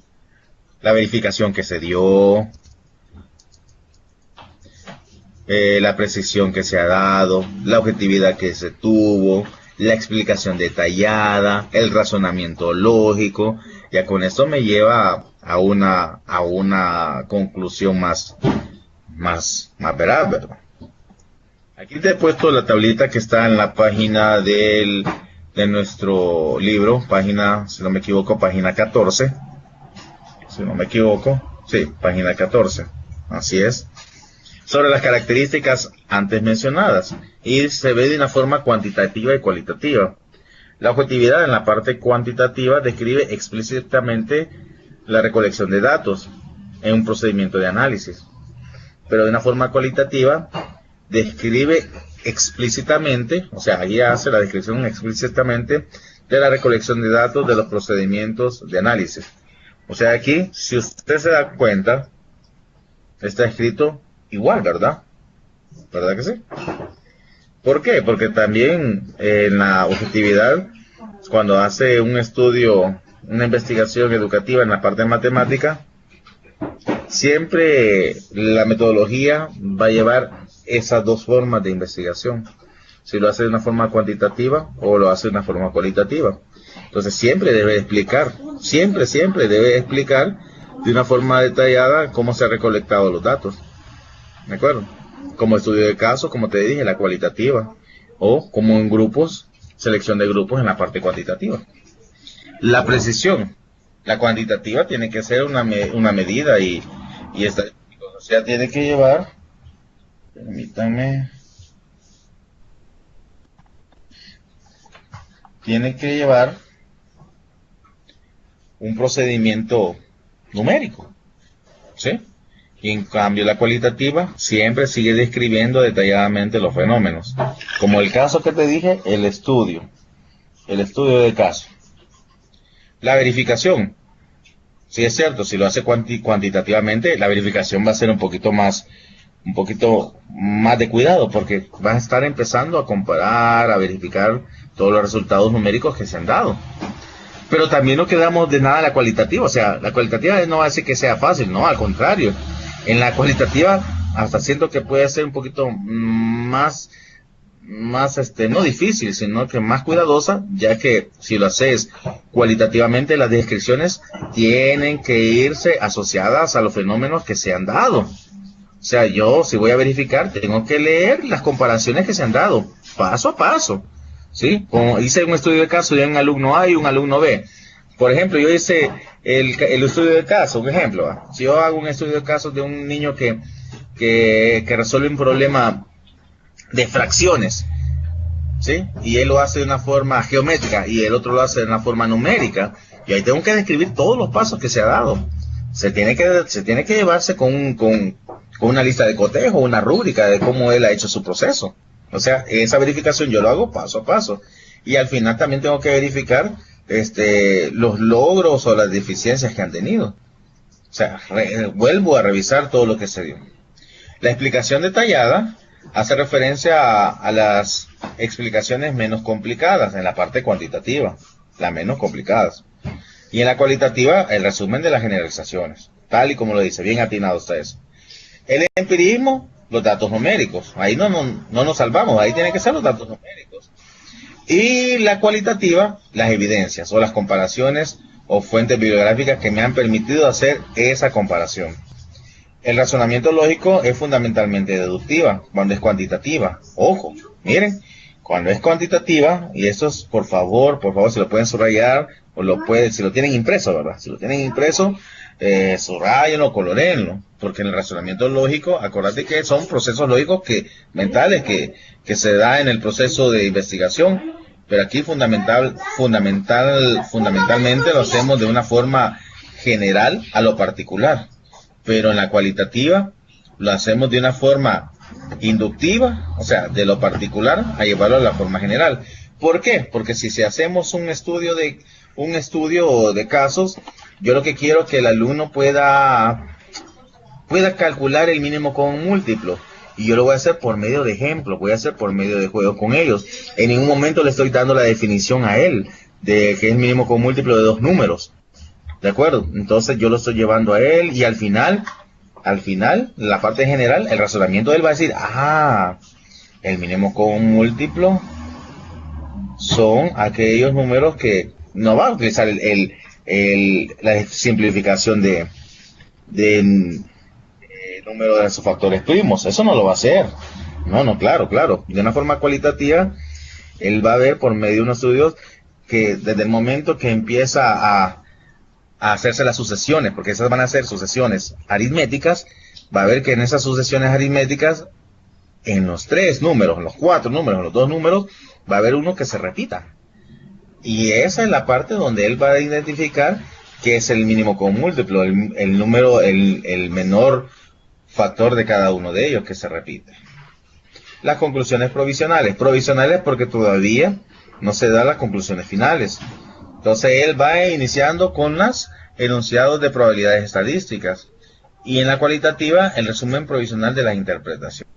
Speaker 1: La verificación que se dio, la precisión que se ha dado, la objetividad que se tuvo, la explicación detallada, el razonamiento lógico. Ya con esto me lleva a una conclusión más veraz, ¿verdad? Aquí te he puesto la tablita que está en la página de nuestro libro, página, si no me equivoco, página 14. Si no me equivoco, sí, página 14. Así es. Sobre las características antes mencionadas. Y se ve de una forma cuantitativa y cualitativa. La objetividad en la parte cuantitativa describe explícitamente la recolección de datos en un procedimiento de análisis. Pero de una forma cualitativa describe explícitamente, o sea, ahí hace la descripción explícitamente de la recolección de datos de los procedimientos de análisis. O sea, aquí, si usted se da cuenta, está escrito igual, ¿verdad? ¿Verdad que sí? ¿Por qué? Porque también en la objetividad, cuando hace un estudio, una investigación educativa en la parte de matemática, siempre la metodología va a llevar esas dos formas de investigación. Si lo hace de una forma cuantitativa o lo hace de una forma cualitativa. Entonces siempre debe explicar, siempre debe explicar de una forma detallada cómo se han recolectado los datos. ¿De acuerdo? Como estudio de casos, como te dije, la cualitativa. O como en grupos, selección de grupos en la parte cuantitativa. La precisión, la cuantitativa tiene que ser una medida y estadística. O sea, tiene que llevar, permítanme, tiene que llevar un procedimiento numérico, ¿sí? Y en cambio la cualitativa siempre sigue describiendo detalladamente los fenómenos. Como el caso que te dije, el estudio de caso. La verificación, sí es cierto, si lo hace cuantitativamente, la verificación va a ser un poquito más de cuidado, porque vas a estar empezando a comparar, a verificar todos los resultados numéricos que se han dado. Pero también no quedamos de nada la cualitativa, o sea, la cualitativa no va a decir que sea fácil, no, al contrario. En la cualitativa hasta siento que puede ser un poquito más no difícil, sino que más cuidadosa, ya que si lo haces cualitativamente, las descripciones tienen que irse asociadas a los fenómenos que se han dado. O sea, yo si voy a verificar, tengo que leer las comparaciones que se han dado, paso a paso. ¿Sí? Como hice un estudio de caso de un alumno A y un alumno B. Por ejemplo, yo hice el estudio de caso, un ejemplo. ¿Va? Si yo hago un estudio de caso de un niño que resuelve un problema de fracciones, ¿sí? Y él lo hace de una forma geométrica y el otro lo hace de una forma numérica, y ahí tengo que describir todos los pasos que se ha dado. Se tiene que llevarse con una lista de cotejo, una rúbrica de cómo él ha hecho su proceso. O sea, esa verificación yo lo hago paso a paso. Y al final también tengo que verificar los logros o las deficiencias que han tenido. O sea, vuelvo a revisar todo lo que se dio. La explicación detallada hace referencia a las explicaciones menos complicadas en la parte cuantitativa, las menos complicadas. Y en la cualitativa, el resumen de las generalizaciones, tal y como lo dice, bien atinado está eso. El empirismo, los datos numéricos, ahí no nos salvamos, ahí tienen que ser los datos numéricos. Y la cualitativa, las evidencias o las comparaciones o fuentes bibliográficas que me han permitido hacer esa comparación. El razonamiento lógico es fundamentalmente deductiva cuando es cuantitativa. Ojo, miren, cuando es cuantitativa, y eso es, por favor, si lo pueden subrayar, o si lo tienen impreso, ¿verdad? Si lo tienen impreso, subrayenlo, colorenlo, porque en el razonamiento lógico, acuérdate que son procesos lógicos mentales que se da en el proceso de investigación, pero aquí fundamentalmente lo hacemos de una forma general a lo particular, pero en la cualitativa lo hacemos de una forma inductiva, o sea, de lo particular a llevarlo a la forma general. ¿Por qué? Porque si hacemos un estudio de casos, yo lo que quiero es que el alumno pueda calcular el mínimo común múltiplo, y yo lo voy a hacer por medio de ejemplos, voy a hacer por medio de juegos con ellos. En ningún momento le estoy dando la definición a él de que es mínimo común múltiplo de dos números, ¿de acuerdo? Entonces yo lo estoy llevando a él, y al final, la parte general, el razonamiento de él va a decir, el mínimo común múltiplo son aquellos números que no va a utilizar el la simplificación de número de esos factores primos. Eso no lo va a hacer. No, no, claro, claro. De una forma cualitativa, él va a ver por medio de unos estudios que desde el momento que empieza a hacerse las sucesiones, porque esas van a ser sucesiones aritméticas, va a ver que en esas sucesiones aritméticas, en los tres números, en los cuatro números, en los dos números, va a haber uno que se repita. Y esa es la parte donde él va a identificar que es el mínimo común múltiplo, el número, el menor factor de cada uno de ellos que se repite. Las conclusiones provisionales. Provisionales porque todavía no se dan las conclusiones finales. Entonces él va iniciando con los enunciados de probabilidades estadísticas. Y en la cualitativa, el resumen provisional de la interpretación.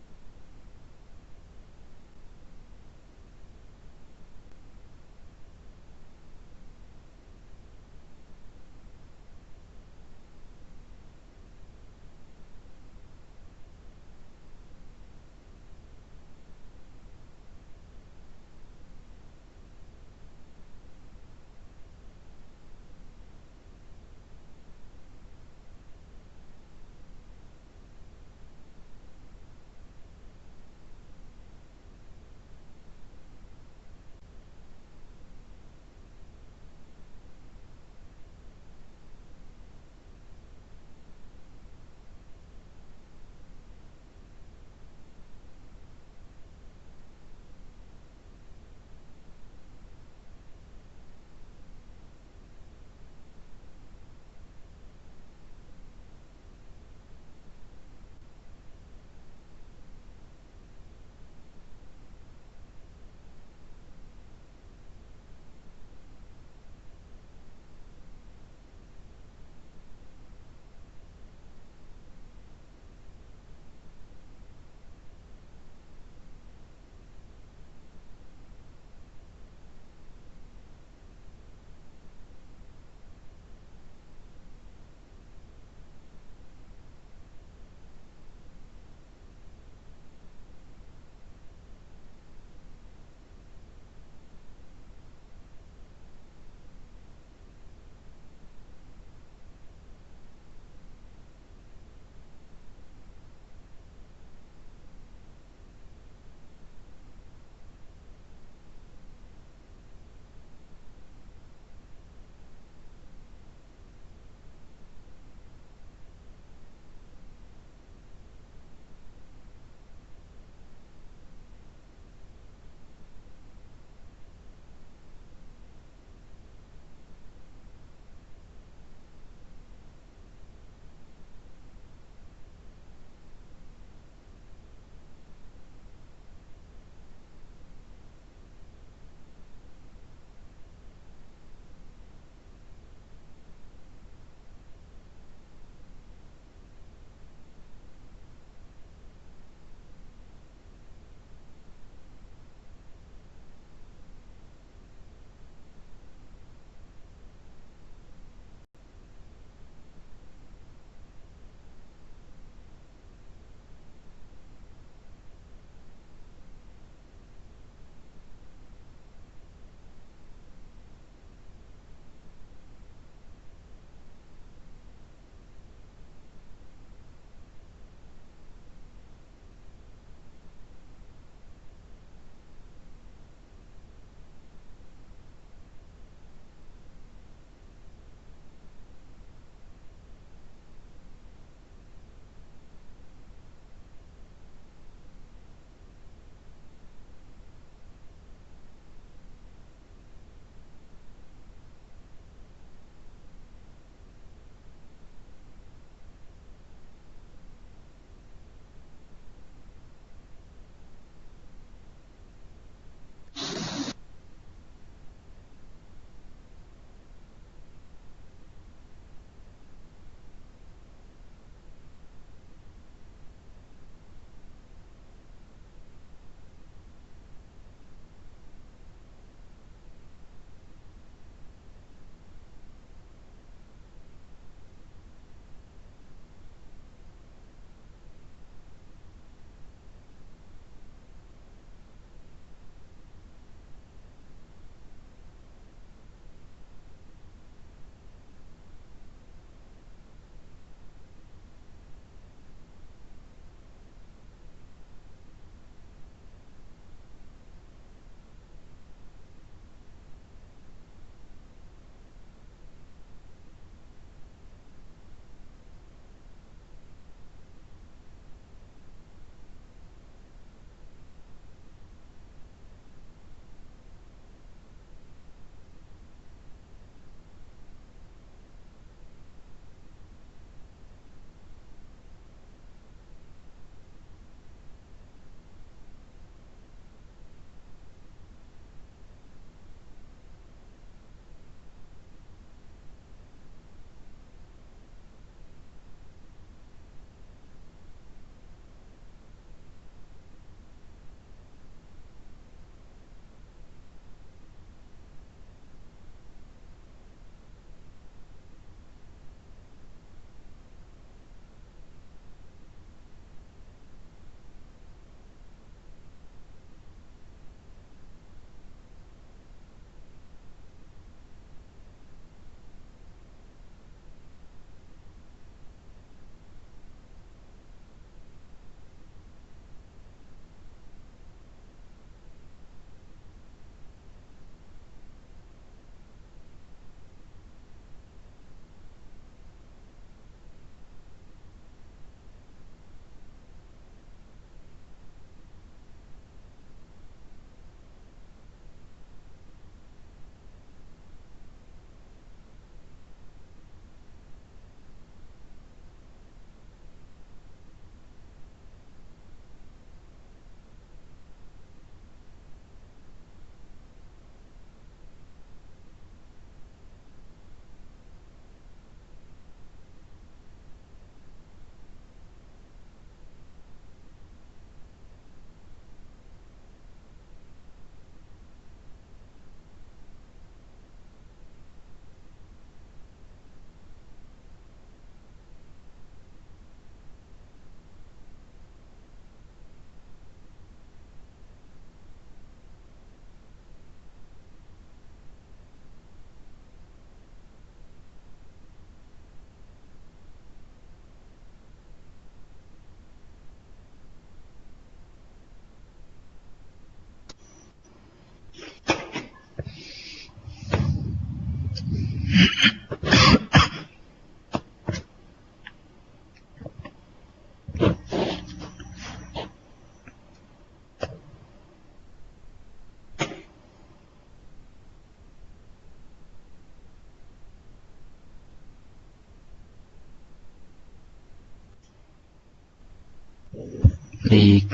Speaker 2: y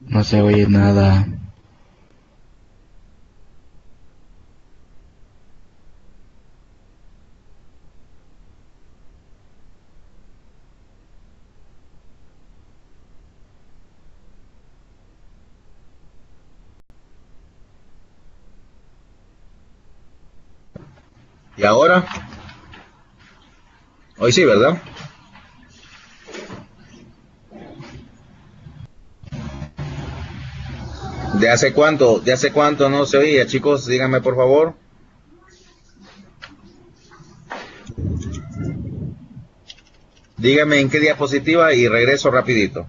Speaker 2: no se oye nada.
Speaker 1: ¿Y ahora? Hoy sí, ¿verdad? ¿De hace cuánto no se oía, chicos? Díganme por favor. Díganme en qué diapositiva y regreso rapidito.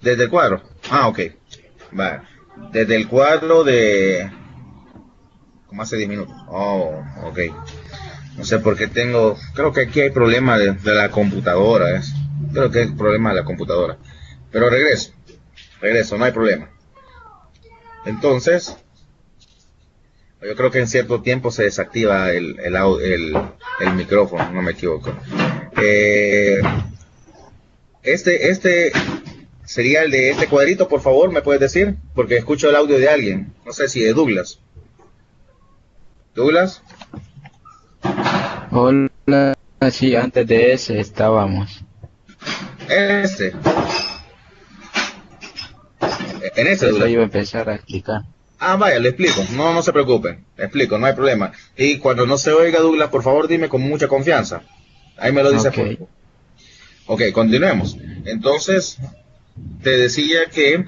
Speaker 1: Desde el cuadro. Ah, ok. Vale. Desde el cuadro de... como hace 10 minutos. Oh, ok. No sé por qué tengo... creo que aquí hay problema de la computadora. Creo que es problema de la computadora. Pero regreso, no hay problema. Entonces, yo creo que en cierto tiempo se desactiva el micrófono, no me equivoco. Este sería el de este cuadrito, por favor, ¿me puedes decir? Porque escucho el audio de alguien. No sé si de Douglas. ¿Douglas?
Speaker 2: Hola, sí, antes de ese estábamos.
Speaker 1: Este. En este,
Speaker 2: Eso
Speaker 1: Douglas.
Speaker 2: iba a empezar a explicar.
Speaker 1: Ah, vaya, le explico. No se preocupe. Le explico, no hay problema. Y cuando no se oiga, Douglas, por favor, dime con mucha confianza. Ahí me lo dice.
Speaker 2: Okay.
Speaker 1: Ok, continuemos. Entonces, te decía que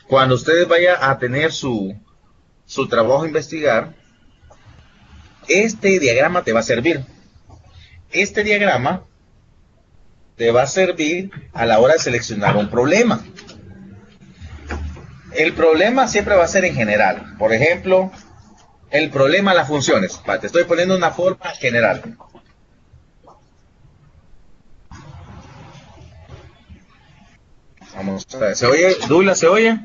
Speaker 1: cuando ustedes vayan a tener su trabajo a investigar, este diagrama te va a servir. Este diagrama te va a servir a la hora de seleccionar un problema. El problema siempre va a ser en general. Por ejemplo, el problema de las funciones. Te estoy poniendo una forma general. Vamos a ver. ¿Se oye? ¿Douglas se oye?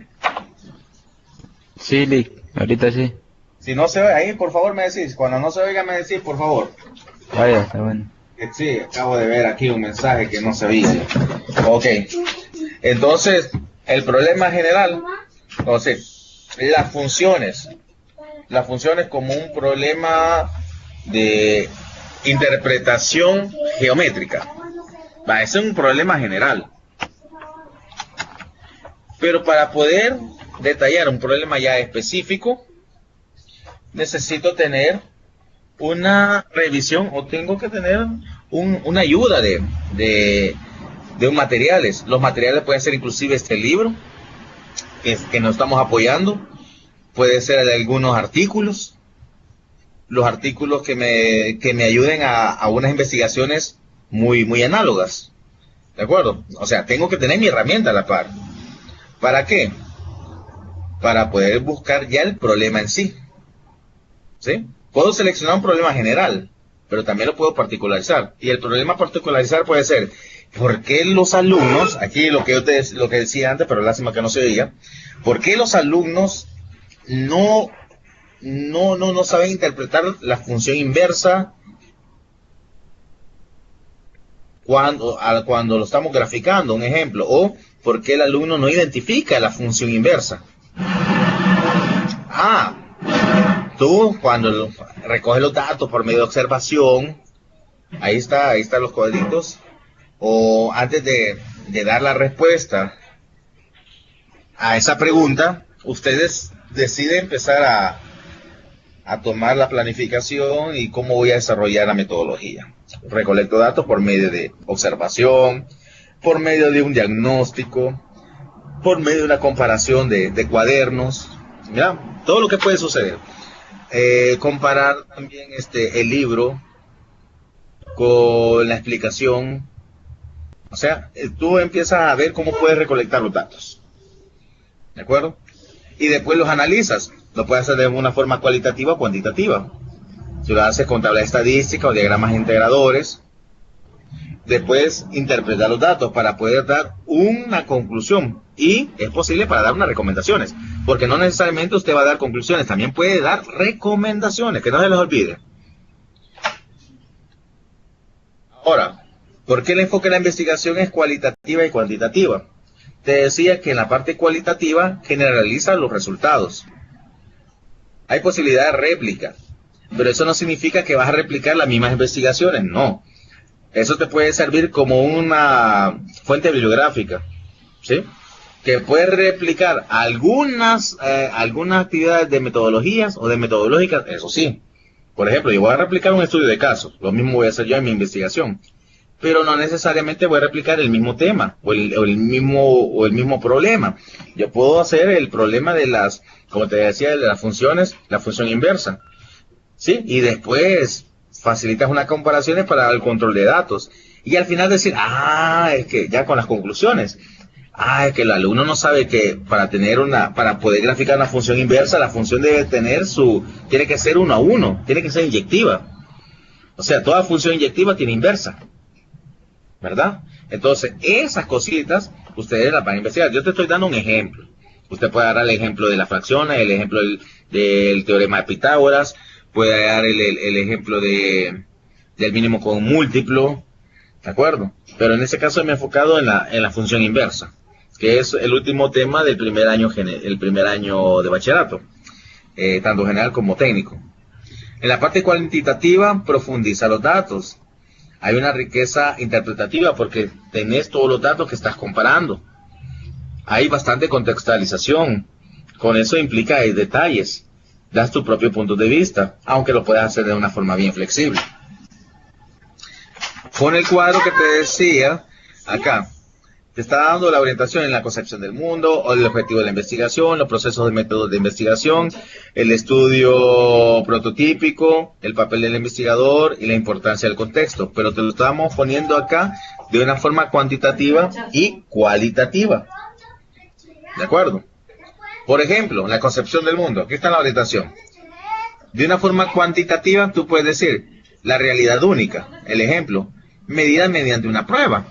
Speaker 2: Sí, Lick, ahorita sí.
Speaker 1: Si no se oye, ahí por favor me decís. Cuando no se oiga me decís, por favor.
Speaker 2: Vaya, está bueno.
Speaker 1: Sí, acabo de ver aquí un mensaje que no se oía. Ok. Entonces, el problema general, entonces, las funciones como un problema de interpretación geométrica. Ese es un problema general. Pero para poder detallar un problema ya específico, necesito tener una revisión o tengo que tener una ayuda de materiales. Los materiales pueden ser inclusive este libro que nos estamos apoyando, puede ser de algunos artículos, los artículos que me ayuden a unas investigaciones muy análogas, ¿de acuerdo? O sea, tengo que tener mi herramienta a la par. ¿Para qué? Para poder buscar ya el problema en sí, ¿sí? Puedo seleccionar un problema general, pero también lo puedo particularizar. Y el problema particularizar puede ser, ¿por qué los alumnos, aquí lo que decía antes, pero lástima que no se oía, ¿por qué los alumnos no saben interpretar la función inversa cuando lo estamos graficando? Un ejemplo. O ¿por qué el alumno no identifica la función inversa? Tú cuando recoges los datos por medio de observación, ahí están los cuadritos, o antes de dar la respuesta a esa pregunta, ustedes deciden empezar a tomar la planificación y cómo voy a desarrollar la metodología. Recolecto datos por medio de observación, por medio de un diagnóstico, por medio de una comparación de cuadernos, ¿ya? Todo lo que puede suceder. Comparar también el libro con la explicación. O sea, tú empiezas a ver cómo puedes recolectar los datos, ¿de acuerdo? Y después los analizas. Lo puedes hacer de una forma cualitativa o cuantitativa. Si lo haces con tabla estadística o diagramas integradores, después interpretar los datos para poder dar una conclusión, y es posible para dar unas recomendaciones, porque no necesariamente usted va a dar conclusiones, también puede dar recomendaciones, que no se les olvide. Ahora, ¿por qué el enfoque de la investigación es cualitativa y cuantitativa? Te decía que en la parte cualitativa generaliza los resultados. Hay posibilidad de réplica, pero eso no significa que vas a replicar las mismas investigaciones, no. Eso te puede servir como una fuente bibliográfica, ¿sí? Que puede replicar algunas actividades de metodologías o de metodológicas, eso sí. Por ejemplo, yo voy a replicar un estudio de casos, lo mismo voy a hacer yo en mi investigación, pero no necesariamente voy a replicar el mismo tema o el mismo problema. Yo puedo hacer el problema de las, como te decía, de las funciones, la función inversa, ¿sí? Y después facilitas unas comparaciones para el control de datos. Y al final decir, es que ya con las conclusiones, es que el alumno no sabe que para poder graficar una función inversa, la función tiene que ser 1 a 1, tiene que ser inyectiva. O sea, toda función inyectiva tiene inversa, ¿verdad? Entonces, esas cositas, ustedes las van a investigar. Yo te estoy dando un ejemplo. Usted puede dar el ejemplo de las fracciones, el ejemplo del teorema de Pitágoras, puede dar el ejemplo del mínimo con múltiplo, ¿de acuerdo? Pero en este caso me he enfocado en la función inversa, que es el último tema del primer año de bachillerato, tanto general como técnico. En la parte cuantitativa profundiza los datos. Hay una riqueza interpretativa porque tenés todos los datos que estás comparando. Hay bastante contextualización. Con eso implica detalles. Das tu propio punto de vista, aunque lo puedas hacer de una forma bien flexible. Con el cuadro que te decía, acá, te está dando la orientación en la concepción del mundo, o el objetivo de la investigación, los procesos de métodos de investigación, el estudio prototípico, el papel del investigador y la importancia del contexto. Pero te lo estamos poniendo acá de una forma cuantitativa y cualitativa. ¿De acuerdo? Por ejemplo, la concepción del mundo. Aquí está la orientación. De una forma cuantitativa, tú puedes decir la realidad única. El ejemplo, medida mediante una prueba.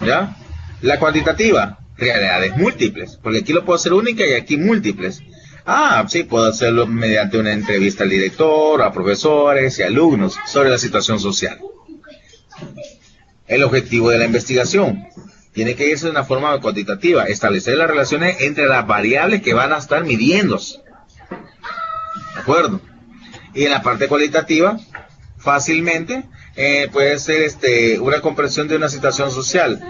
Speaker 1: ¿Ya? La cuantitativa, realidades múltiples. Porque aquí lo puedo hacer única y aquí múltiples. Sí, puedo hacerlo mediante una entrevista al director, a profesores y alumnos sobre la situación social. El objetivo de la investigación tiene que irse de una forma cuantitativa, establecer las relaciones entre las variables que van a estar midiéndose. ¿De acuerdo? Y en la parte cualitativa, fácilmente puede ser una comprensión de una situación social.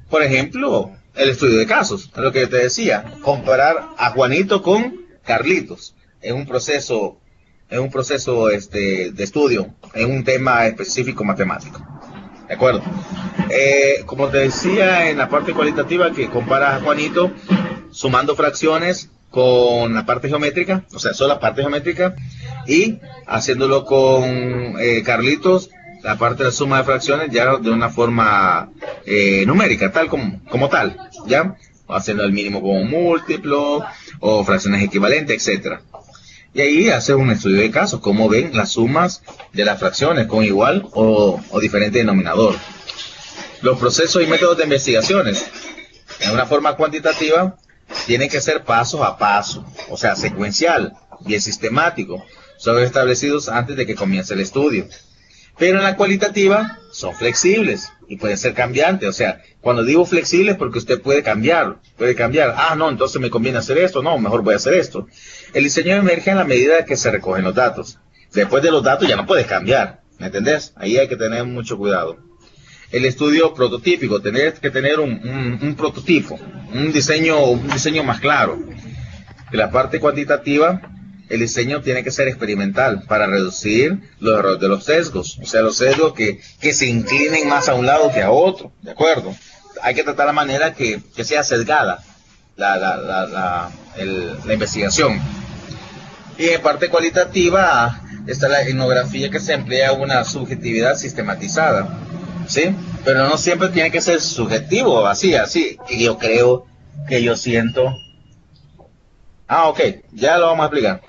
Speaker 1: Por ejemplo, el estudio de casos, es lo que te decía, comparar a Juanito con Carlitos en un proceso de estudio, en un tema específico matemático. ¿De acuerdo? Como te decía en la parte cualitativa, que comparas a Juanito sumando fracciones con la parte geométrica, o sea, solo la parte geométrica, y haciéndolo con Carlitos, la parte de la suma de fracciones ya de una forma numérica, tal como tal, ¿ya? Haciendo el mínimo como múltiplo, o fracciones equivalentes, etcétera. Y ahí hace un estudio de casos, cómo ven las sumas de las fracciones con igual o diferente denominador. Los procesos y métodos de investigaciones, en una forma cuantitativa, tienen que ser paso a paso, o sea, secuencial, bien sistemático, son establecidos antes de que comience el estudio. Pero en la cualitativa son flexibles y pueden ser cambiantes. O sea, cuando digo flexibles, porque usted puede cambiar. No, entonces me conviene hacer esto. No, mejor voy a hacer esto. El diseño emerge en la medida que se recogen los datos. Después de los datos ya no puedes cambiar. ¿Me entendés? Ahí hay que tener mucho cuidado. El estudio prototípico, tener que tener un prototipo, un diseño más claro. En la parte cuantitativa, el diseño tiene que ser experimental para reducir los errores de los sesgos, o sea, los sesgos que se inclinen más a un lado que a otro, ¿de acuerdo? Hay que tratar la manera que sea sesgada la investigación. Y en parte cualitativa está la etnografía, que se emplea una subjetividad sistematizada, ¿sí? Pero no siempre tiene que ser subjetivo, así, que yo creo, que yo siento. Ok, ya lo vamos a explicar.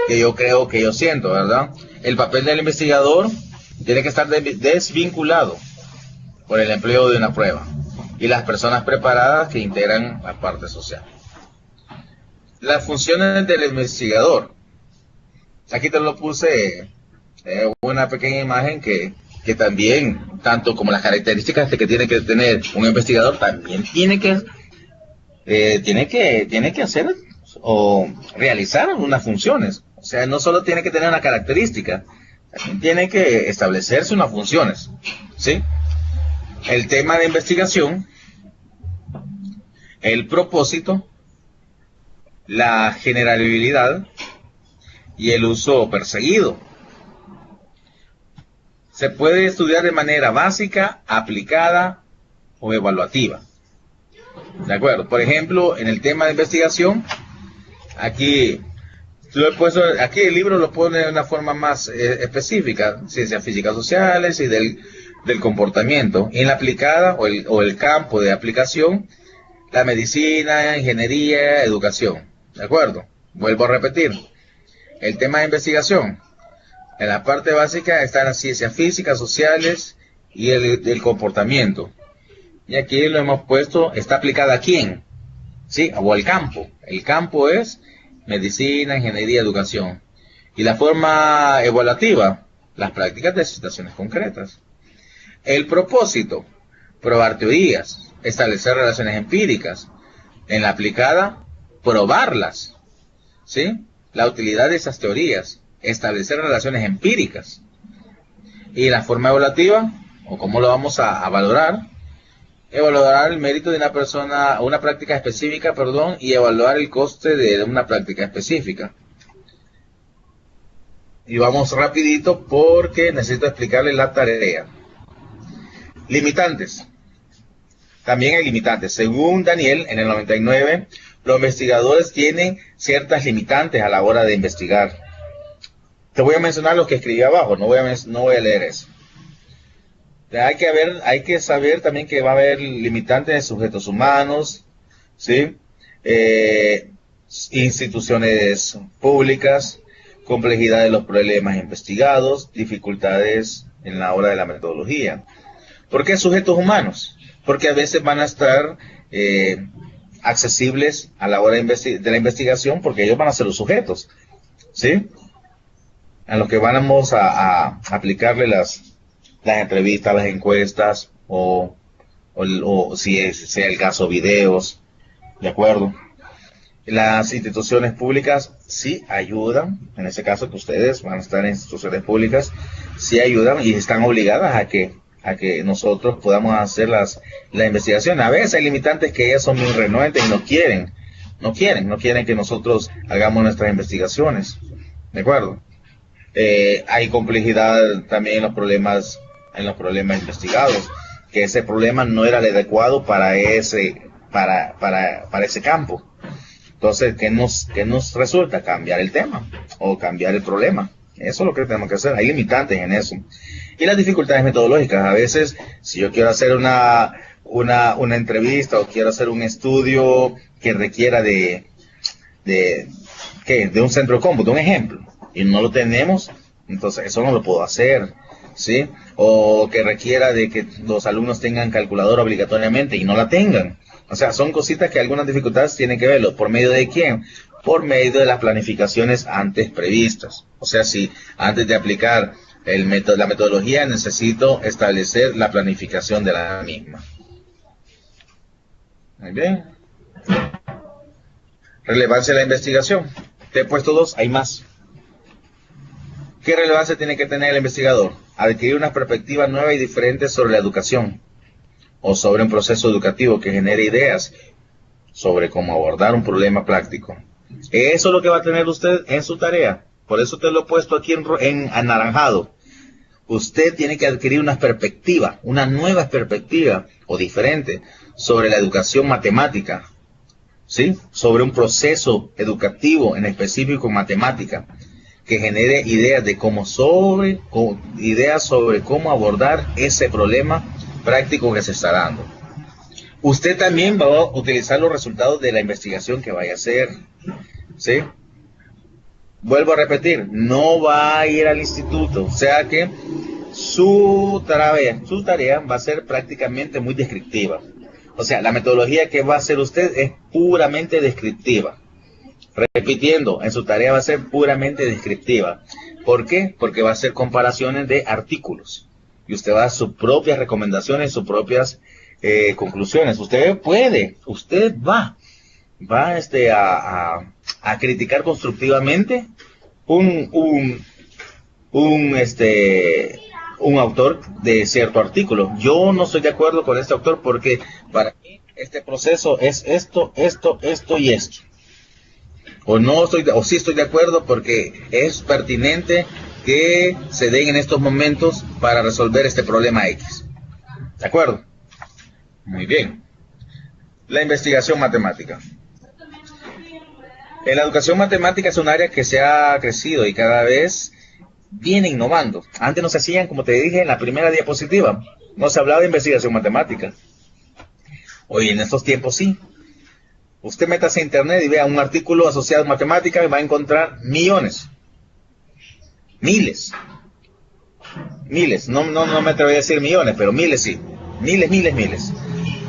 Speaker 1: Que yo creo, que yo siento, ¿verdad? El papel del investigador tiene que estar desvinculado por el empleo de una prueba y las personas preparadas que integran la parte social. Las funciones del investigador. Aquí te lo puse una pequeña imagen que también, tanto como las características que tiene que tener un investigador, también tiene que hacer o realizar algunas funciones. O sea, no solo tiene que tener una característica, también tiene que establecerse unas funciones, ¿sí? El tema de investigación, el propósito, la generabilidad y el uso perseguido. Se puede estudiar de manera básica, aplicada o evaluativa. ¿De acuerdo? Por ejemplo, en el tema de investigación, aquí lo he puesto, aquí el libro lo pone de una forma más específica, ciencias físicas sociales y del comportamiento. En la aplicada o el campo de aplicación, la medicina, ingeniería, educación. ¿De acuerdo? Vuelvo a repetir. El tema de investigación. En la parte básica están las ciencias físicas, sociales y el comportamiento. Y aquí lo hemos puesto, ¿está aplicada a quién? ¿Sí? O al campo. El campo es medicina, ingeniería, educación. Y la forma evaluativa, las prácticas de situaciones concretas. El propósito, probar teorías, establecer relaciones empíricas. En la aplicada, probarlas. ¿Sí? La utilidad de esas teorías, establecer relaciones empíricas. Y la forma evaluativa, o cómo lo vamos a valorar, evaluar el mérito de una persona, una práctica específica, y evaluar el coste de una práctica específica. Y vamos rapidito porque necesito explicarles la tarea. Limitantes. También hay limitantes. Según Daniel, en el 99, los investigadores tienen ciertas limitantes a la hora de investigar. Te voy a mencionar lo que escribí abajo, no voy a leer eso. Hay que saber también que va a haber limitantes de sujetos humanos, ¿sí? Instituciones públicas, complejidad de los problemas investigados, dificultades en la hora de la metodología. ¿Por qué sujetos humanos? Porque a veces van a estar accesibles a la hora de la investigación, porque ellos van a ser los sujetos, ¿sí? A los que vamos a aplicarle las entrevistas, las encuestas o si sea el caso, videos, ¿de acuerdo? Las instituciones públicas sí ayudan, en ese caso que ustedes van a estar en instituciones públicas, sí ayudan y están obligadas a que nosotros podamos hacer la investigación. A veces hay limitantes que ellas son muy renuentes y no quieren que nosotros hagamos nuestras investigaciones, ¿de acuerdo? Hay complejidad también en los problemas investigados, que ese problema no era el adecuado para ese campo. Entonces, ¿qué nos resulta? Cambiar el tema o cambiar el problema. Eso es lo que tenemos que hacer. Hay limitantes en eso. Y las dificultades metodológicas. A veces, si yo quiero hacer una entrevista o quiero hacer un estudio que requiera de un centro de cómputo, un ejemplo, y no lo tenemos, entonces eso no lo puedo hacer, ¿sí? O que requiera de que los alumnos tengan calculadora obligatoriamente y no la tengan. O sea, son cositas que algunas dificultades tienen que verlo. ¿Por medio de quién? Por medio de las planificaciones antes previstas. O sea, si antes de aplicar la metodología necesito establecer la planificación de la misma. Muy bien. Relevancia de la investigación. Te he puesto 2, hay más. ¿Qué relevancia tiene que tener el investigador? Adquirir una perspectiva nueva y diferente sobre la educación o sobre un proceso educativo que genere ideas sobre cómo abordar un problema práctico. Eso es lo que va a tener usted en su tarea. Por eso te lo he puesto aquí en anaranjado. Usted tiene que adquirir una perspectiva, una nueva perspectiva o diferente sobre la educación matemática, ¿sí? Sobre un proceso educativo en específico en matemática que genere ideas sobre cómo abordar ese problema práctico que se está dando. Usted también va a utilizar los resultados de la investigación que vaya a hacer, ¿sí? Vuelvo a repetir, no va a ir al instituto, o sea que su tarea va a ser prácticamente muy descriptiva. O sea, la metodología que va a hacer usted es puramente descriptiva. Repitiendo, en su tarea va a ser puramente descriptiva. ¿Por qué? Porque va a hacer comparaciones de artículos. Y usted va a dar sus propias recomendaciones, sus propias conclusiones. Usted va a criticar constructivamente un autor de cierto artículo. Yo no estoy de acuerdo con este autor porque para mí este proceso es esto y esto. O sí estoy de acuerdo porque es pertinente que se den en estos momentos para resolver este problema X. ¿De acuerdo? Muy bien. La investigación matemática. En la educación matemática es un área que se ha crecido y cada vez viene innovando. Antes no se hacían, como te dije en la primera diapositiva, no se hablaba de investigación matemática. Hoy en estos tiempos sí. Usted métase a internet y vea un artículo asociado a matemática y va a encontrar millones. Miles. No me atrevería a decir millones, pero miles sí. Miles.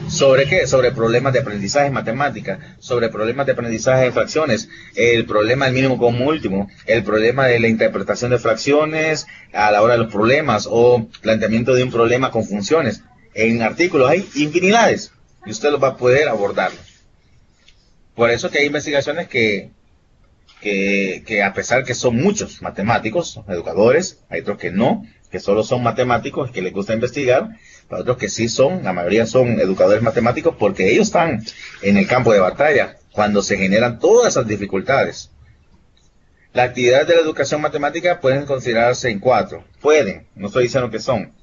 Speaker 1: ¿Sobre qué? Sobre problemas de aprendizaje en matemática, sobre problemas de aprendizaje de fracciones, el problema del mínimo común último, el problema de la interpretación de fracciones a la hora de los problemas o planteamiento de un problema con funciones. En artículos hay infinidades y usted los va a poder abordar. Por eso que hay investigaciones que a pesar que son muchos matemáticos, educadores, hay otros que no, que solo son matemáticos que les gusta investigar, para otros que sí son, la mayoría son educadores matemáticos porque ellos están en el campo de batalla cuando se generan todas esas dificultades. Las actividades de la educación matemática pueden considerarse en 4. Pueden, no estoy diciendo que son,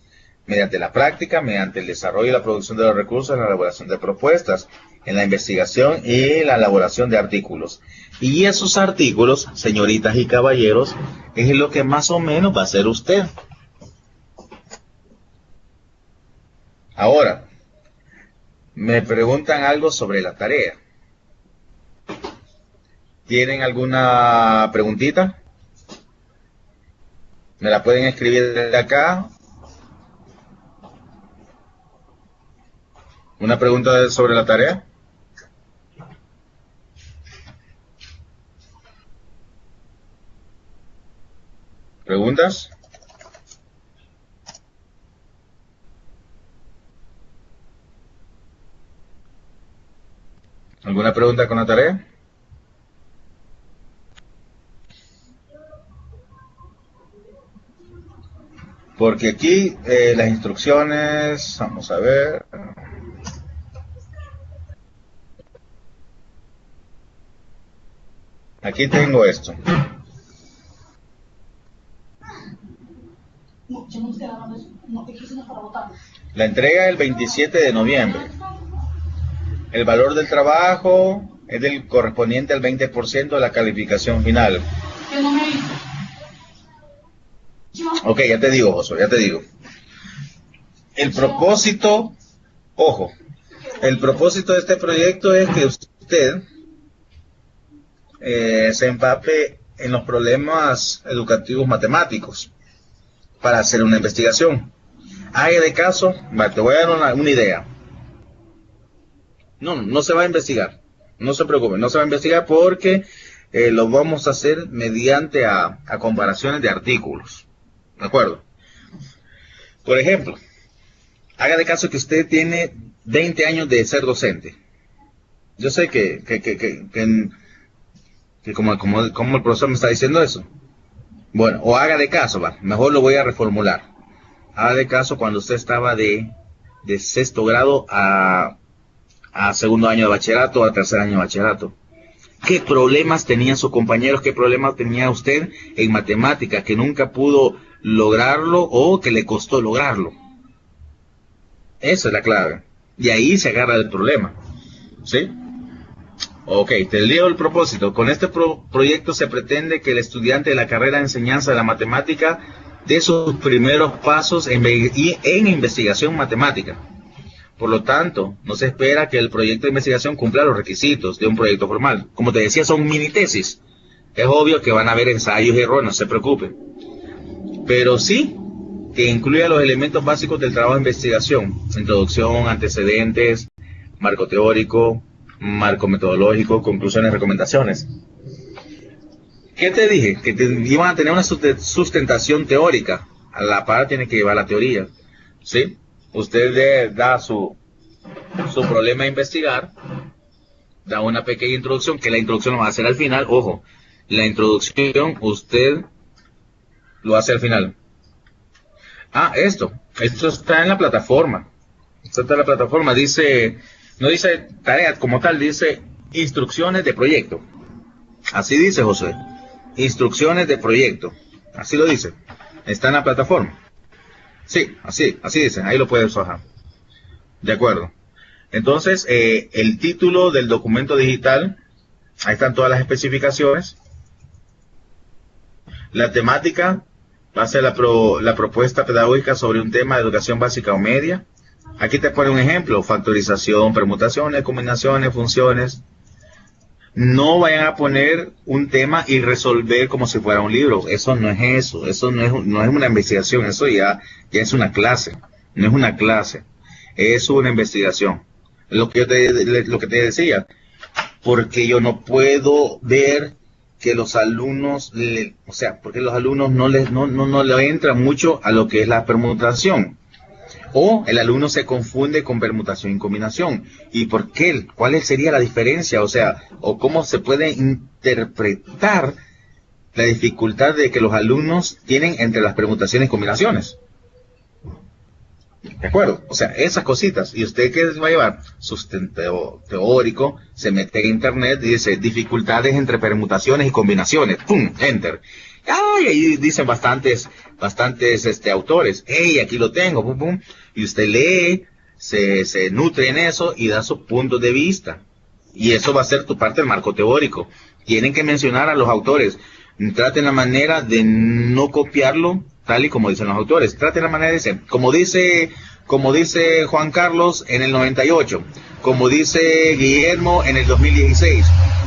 Speaker 1: mediante la práctica, mediante el desarrollo y la producción de los recursos, en la elaboración de propuestas, en la investigación y la elaboración de artículos. Y esos artículos, señoritas y caballeros, es lo que más o menos va a hacer usted. Ahora, me preguntan algo sobre la tarea. ¿Tienen alguna preguntita? ¿Me la pueden escribir desde acá? ¿Una pregunta sobre la tarea? ¿Preguntas? ¿Alguna pregunta con la tarea? Porque aquí las instrucciones, vamos a ver. Aquí tengo esto. La entrega el 27 de noviembre. El valor del trabajo es del correspondiente al 20% de la calificación final. Ok, ya te digo, Josué, ya te digo. El propósito, ojo, el propósito de este proyecto es que usted se empape en los problemas educativos matemáticos para hacer una investigación. Haga de caso, te voy a dar una idea. No se va a investigar, no se preocupe, no se va a investigar porque lo vamos a hacer mediante a comparaciones de artículos, ¿de acuerdo? Por ejemplo, haga de caso que usted tiene 20 años de ser docente. Yo sé que como el profesor me está diciendo eso. Bueno, o haga de caso, mejor lo voy a reformular. Haga de caso cuando usted estaba de sexto grado a segundo año de bachillerato, a tercer año de bachillerato. ¿Qué problemas tenían sus compañeros? ¿Qué problemas tenía usted en matemáticas que nunca pudo lograrlo o que le costó lograrlo? Esa es la clave. Y ahí se agarra el problema. ¿Sí? Ok, te leo el propósito. Con este proyecto se pretende que el estudiante de la carrera de enseñanza de la matemática dé sus primeros pasos en investigación matemática. Por lo tanto, no se espera que el proyecto de investigación cumpla los requisitos de un proyecto formal. Como te decía, son mini tesis. Es obvio que van a haber ensayos y errores, no se preocupe. Pero sí que incluya los elementos básicos del trabajo de investigación: introducción, antecedentes, marco teórico, marco metodológico, conclusiones, recomendaciones. ¿Qué te dije? Que iban a tener una sustentación teórica. A la par tiene que llevar la teoría, ¿sí? Usted da su problema a investigar, da una pequeña introducción, que la introducción lo va a hacer al final. Ojo, la introducción usted lo hace al final. Esto está en la plataforma. Esto está en la plataforma. Dice, no dice tarea como tal, dice instrucciones de proyecto. Así dice, José. Instrucciones de proyecto. Así lo dice. Está en la plataforma. Sí, así dice. Ahí lo puedes bajar. De acuerdo. Entonces, el título del documento digital, ahí están todas las especificaciones. La temática va a ser la propuesta pedagógica sobre un tema de educación básica o media. Aquí te pone un ejemplo: factorización, permutaciones, combinaciones, funciones. No vayan a poner un tema y resolver como si fuera un libro. Eso no es eso. Eso no es una investigación. Eso ya es una clase. No es una clase. Es una investigación. Lo que te decía. Porque yo no puedo ver que los alumnos, porque los alumnos no le entran mucho a lo que es la permutación. O el alumno se confunde con permutación y combinación. ¿Y por qué? ¿Cuál sería la diferencia? O cómo se puede interpretar la dificultad de que los alumnos tienen entre las permutaciones y combinaciones. ¿De acuerdo? Esas cositas. Y usted que va a llevar sustento teórico, se mete en internet y dice dificultades entre permutaciones y combinaciones. ¡Pum! Enter. ¡Ay! Ahí dicen bastantes autores. ¡Hey! Aquí lo tengo. ¡Pum! ¡Pum! Y usted lee, se nutre en eso y da su punto de vista. Y eso va a ser tu parte del marco teórico. Tienen que mencionar a los autores. Traten la manera de no copiarlo tal y como dicen los autores. Traten la manera de decir, como dice Juan Carlos en el 98, como dice Guillermo en el 2016,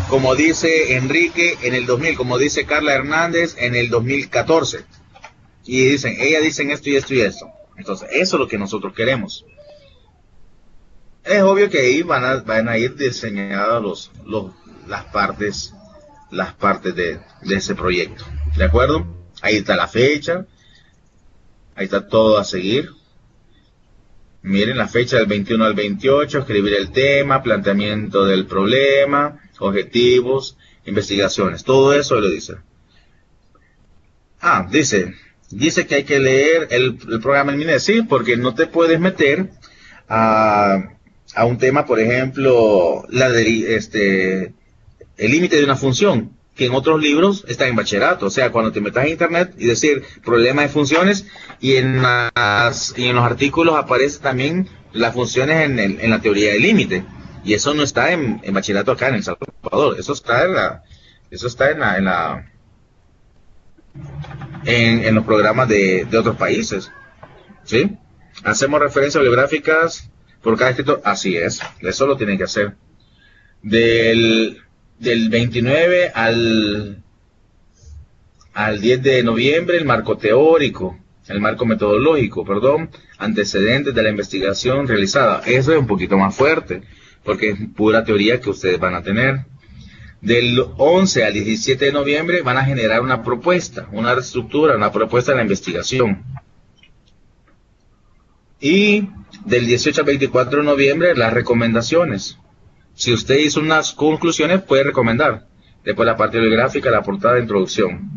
Speaker 1: como dice Enrique en el 2000, como dice Carla Hernández en el 2014. Y ellas dicen esto y esto y esto. Entonces, eso es lo que nosotros queremos. Es obvio que ahí van a ir diseñadas las partes de ese proyecto. ¿De acuerdo? Ahí está la fecha. Ahí está todo a seguir. Miren la fecha del 21 al 28, escribir el tema, planteamiento del problema, objetivos, investigaciones. Todo eso lo dice. Dice que hay que leer el programa en MINES. Sí, porque no te puedes meter a un tema, por ejemplo, el límite de una función, que en otros libros está en bachillerato. Cuando te metas en internet y decir problema de funciones, y en los artículos aparece también las funciones en la teoría del límite, y eso no está en bachillerato acá en El Salvador. Eso está en los programas de otros países. ¿Sí? Hacemos referencias bibliográficas por cada escritor. Así es, eso lo tienen que hacer. Del 29 al 10 de noviembre, el marco metodológico, antecedentes de la investigación realizada. Eso es un poquito más fuerte, porque es pura teoría que ustedes van a tener. Del 11 al 17 de noviembre van a generar una propuesta, una reestructura, una propuesta de la investigación. Y del 18 al 24 de noviembre, las recomendaciones. Si usted hizo unas conclusiones, puede recomendar. Después la parte bibliográfica, la portada de introducción.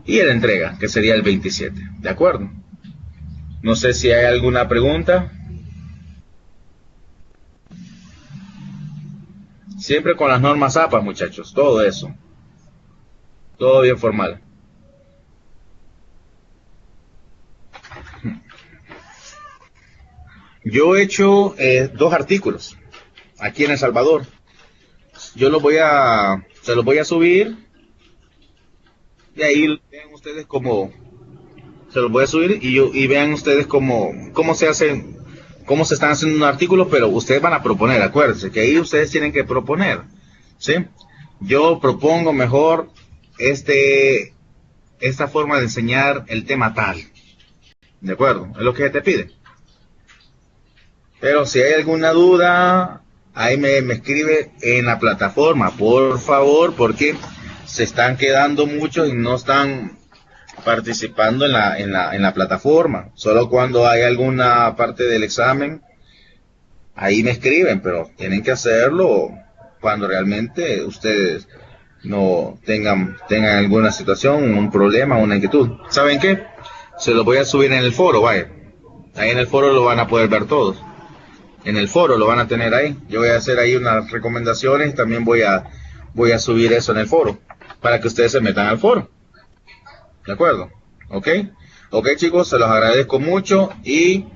Speaker 1: Y la entrega, que sería el 27. ¿De acuerdo? No sé si hay alguna pregunta. Siempre con las normas APA, muchachos. Todo eso. Todo bien formal. Yo he hecho 2 artículos aquí en El Salvador. Yo se los voy a subir. Y ahí vean ustedes se los voy a subir y vean ustedes cómo se están haciendo un artículo, pero ustedes van a proponer. Acuérdense que ahí ustedes tienen que proponer, ¿sí? Yo propongo mejor esta forma de enseñar el tema tal. ¿De acuerdo? Es lo que se te pide. Pero si hay alguna duda, ahí me escribe en la plataforma, por favor, porque se están quedando muchos y no están participando en la plataforma. Solo cuando hay alguna parte del examen, ahí me escriben, pero tienen que hacerlo cuando realmente ustedes no tengan alguna situación, un problema, una inquietud. ¿Saben qué? Se lo voy a subir en el foro, vaya. Ahí en el foro lo van a poder ver todos. En el foro lo van a tener ahí. Yo voy a hacer ahí unas recomendaciones y también voy a subir eso en el foro para que ustedes se metan al foro. ¿De acuerdo? ¿Ok? Ok, chicos, se los agradezco mucho y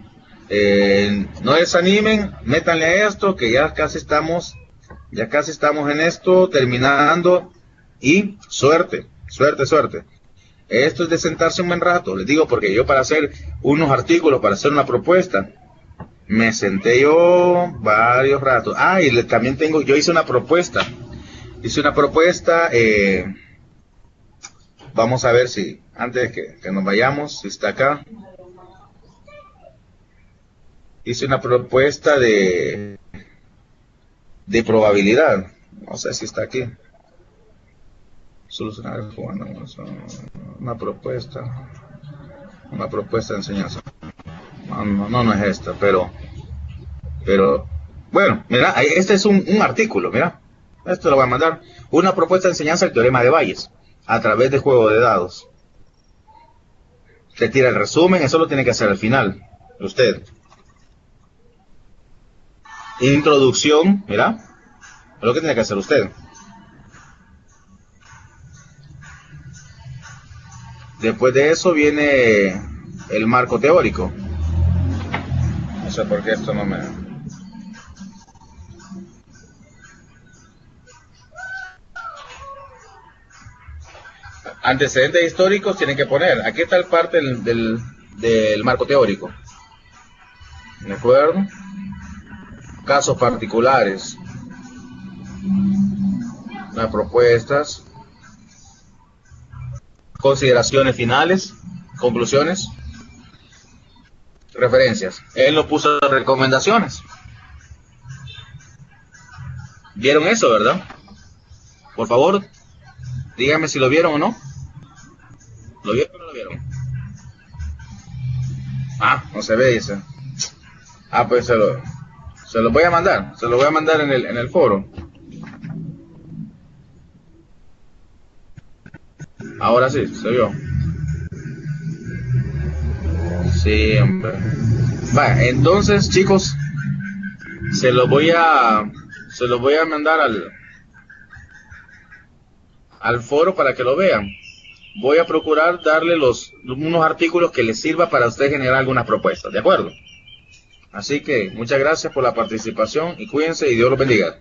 Speaker 1: no desanimen, métanle a esto que ya casi estamos en esto, terminando, y suerte. Esto es de sentarse un buen rato, les digo, porque yo para hacer unos artículos, para hacer una propuesta, me senté yo varios ratos. Y también yo hice una propuesta, vamos a ver si, antes de que nos vayamos, si está acá, hice una propuesta de probabilidad, no sé si está aquí. Solucionar una propuesta de enseñanza. No es esta, pero bueno, mira, este es un artículo, mira, esto lo voy a mandar, una propuesta de enseñanza del teorema de Bayes a través de juego de dados. Usted tira el resumen, eso lo tiene que hacer al final usted. Introducción, mira, es lo que tiene que hacer usted. Después de eso viene el marco teórico. No sé por qué esto no me... Antecedentes históricos tienen que poner. Aquí está el parte del marco teórico. ¿De acuerdo? Casos particulares. Las propuestas. Consideraciones finales. Conclusiones. Referencias. Él no puso recomendaciones. ¿Vieron eso, verdad? Por favor, díganme si lo vieron o no. ¿Lo vieron o no lo vieron? No se ve, dice. Pues se lo voy a mandar. Se lo voy a mandar en el foro. Ahora sí, se vio. Sí, hombre. Vale, entonces, chicos, se lo voy a mandar al foro para que lo vean. Voy a procurar darle unos artículos que les sirva para usted generar algunas propuestas, ¿de acuerdo? Así que muchas gracias por la participación y cuídense y Dios los bendiga.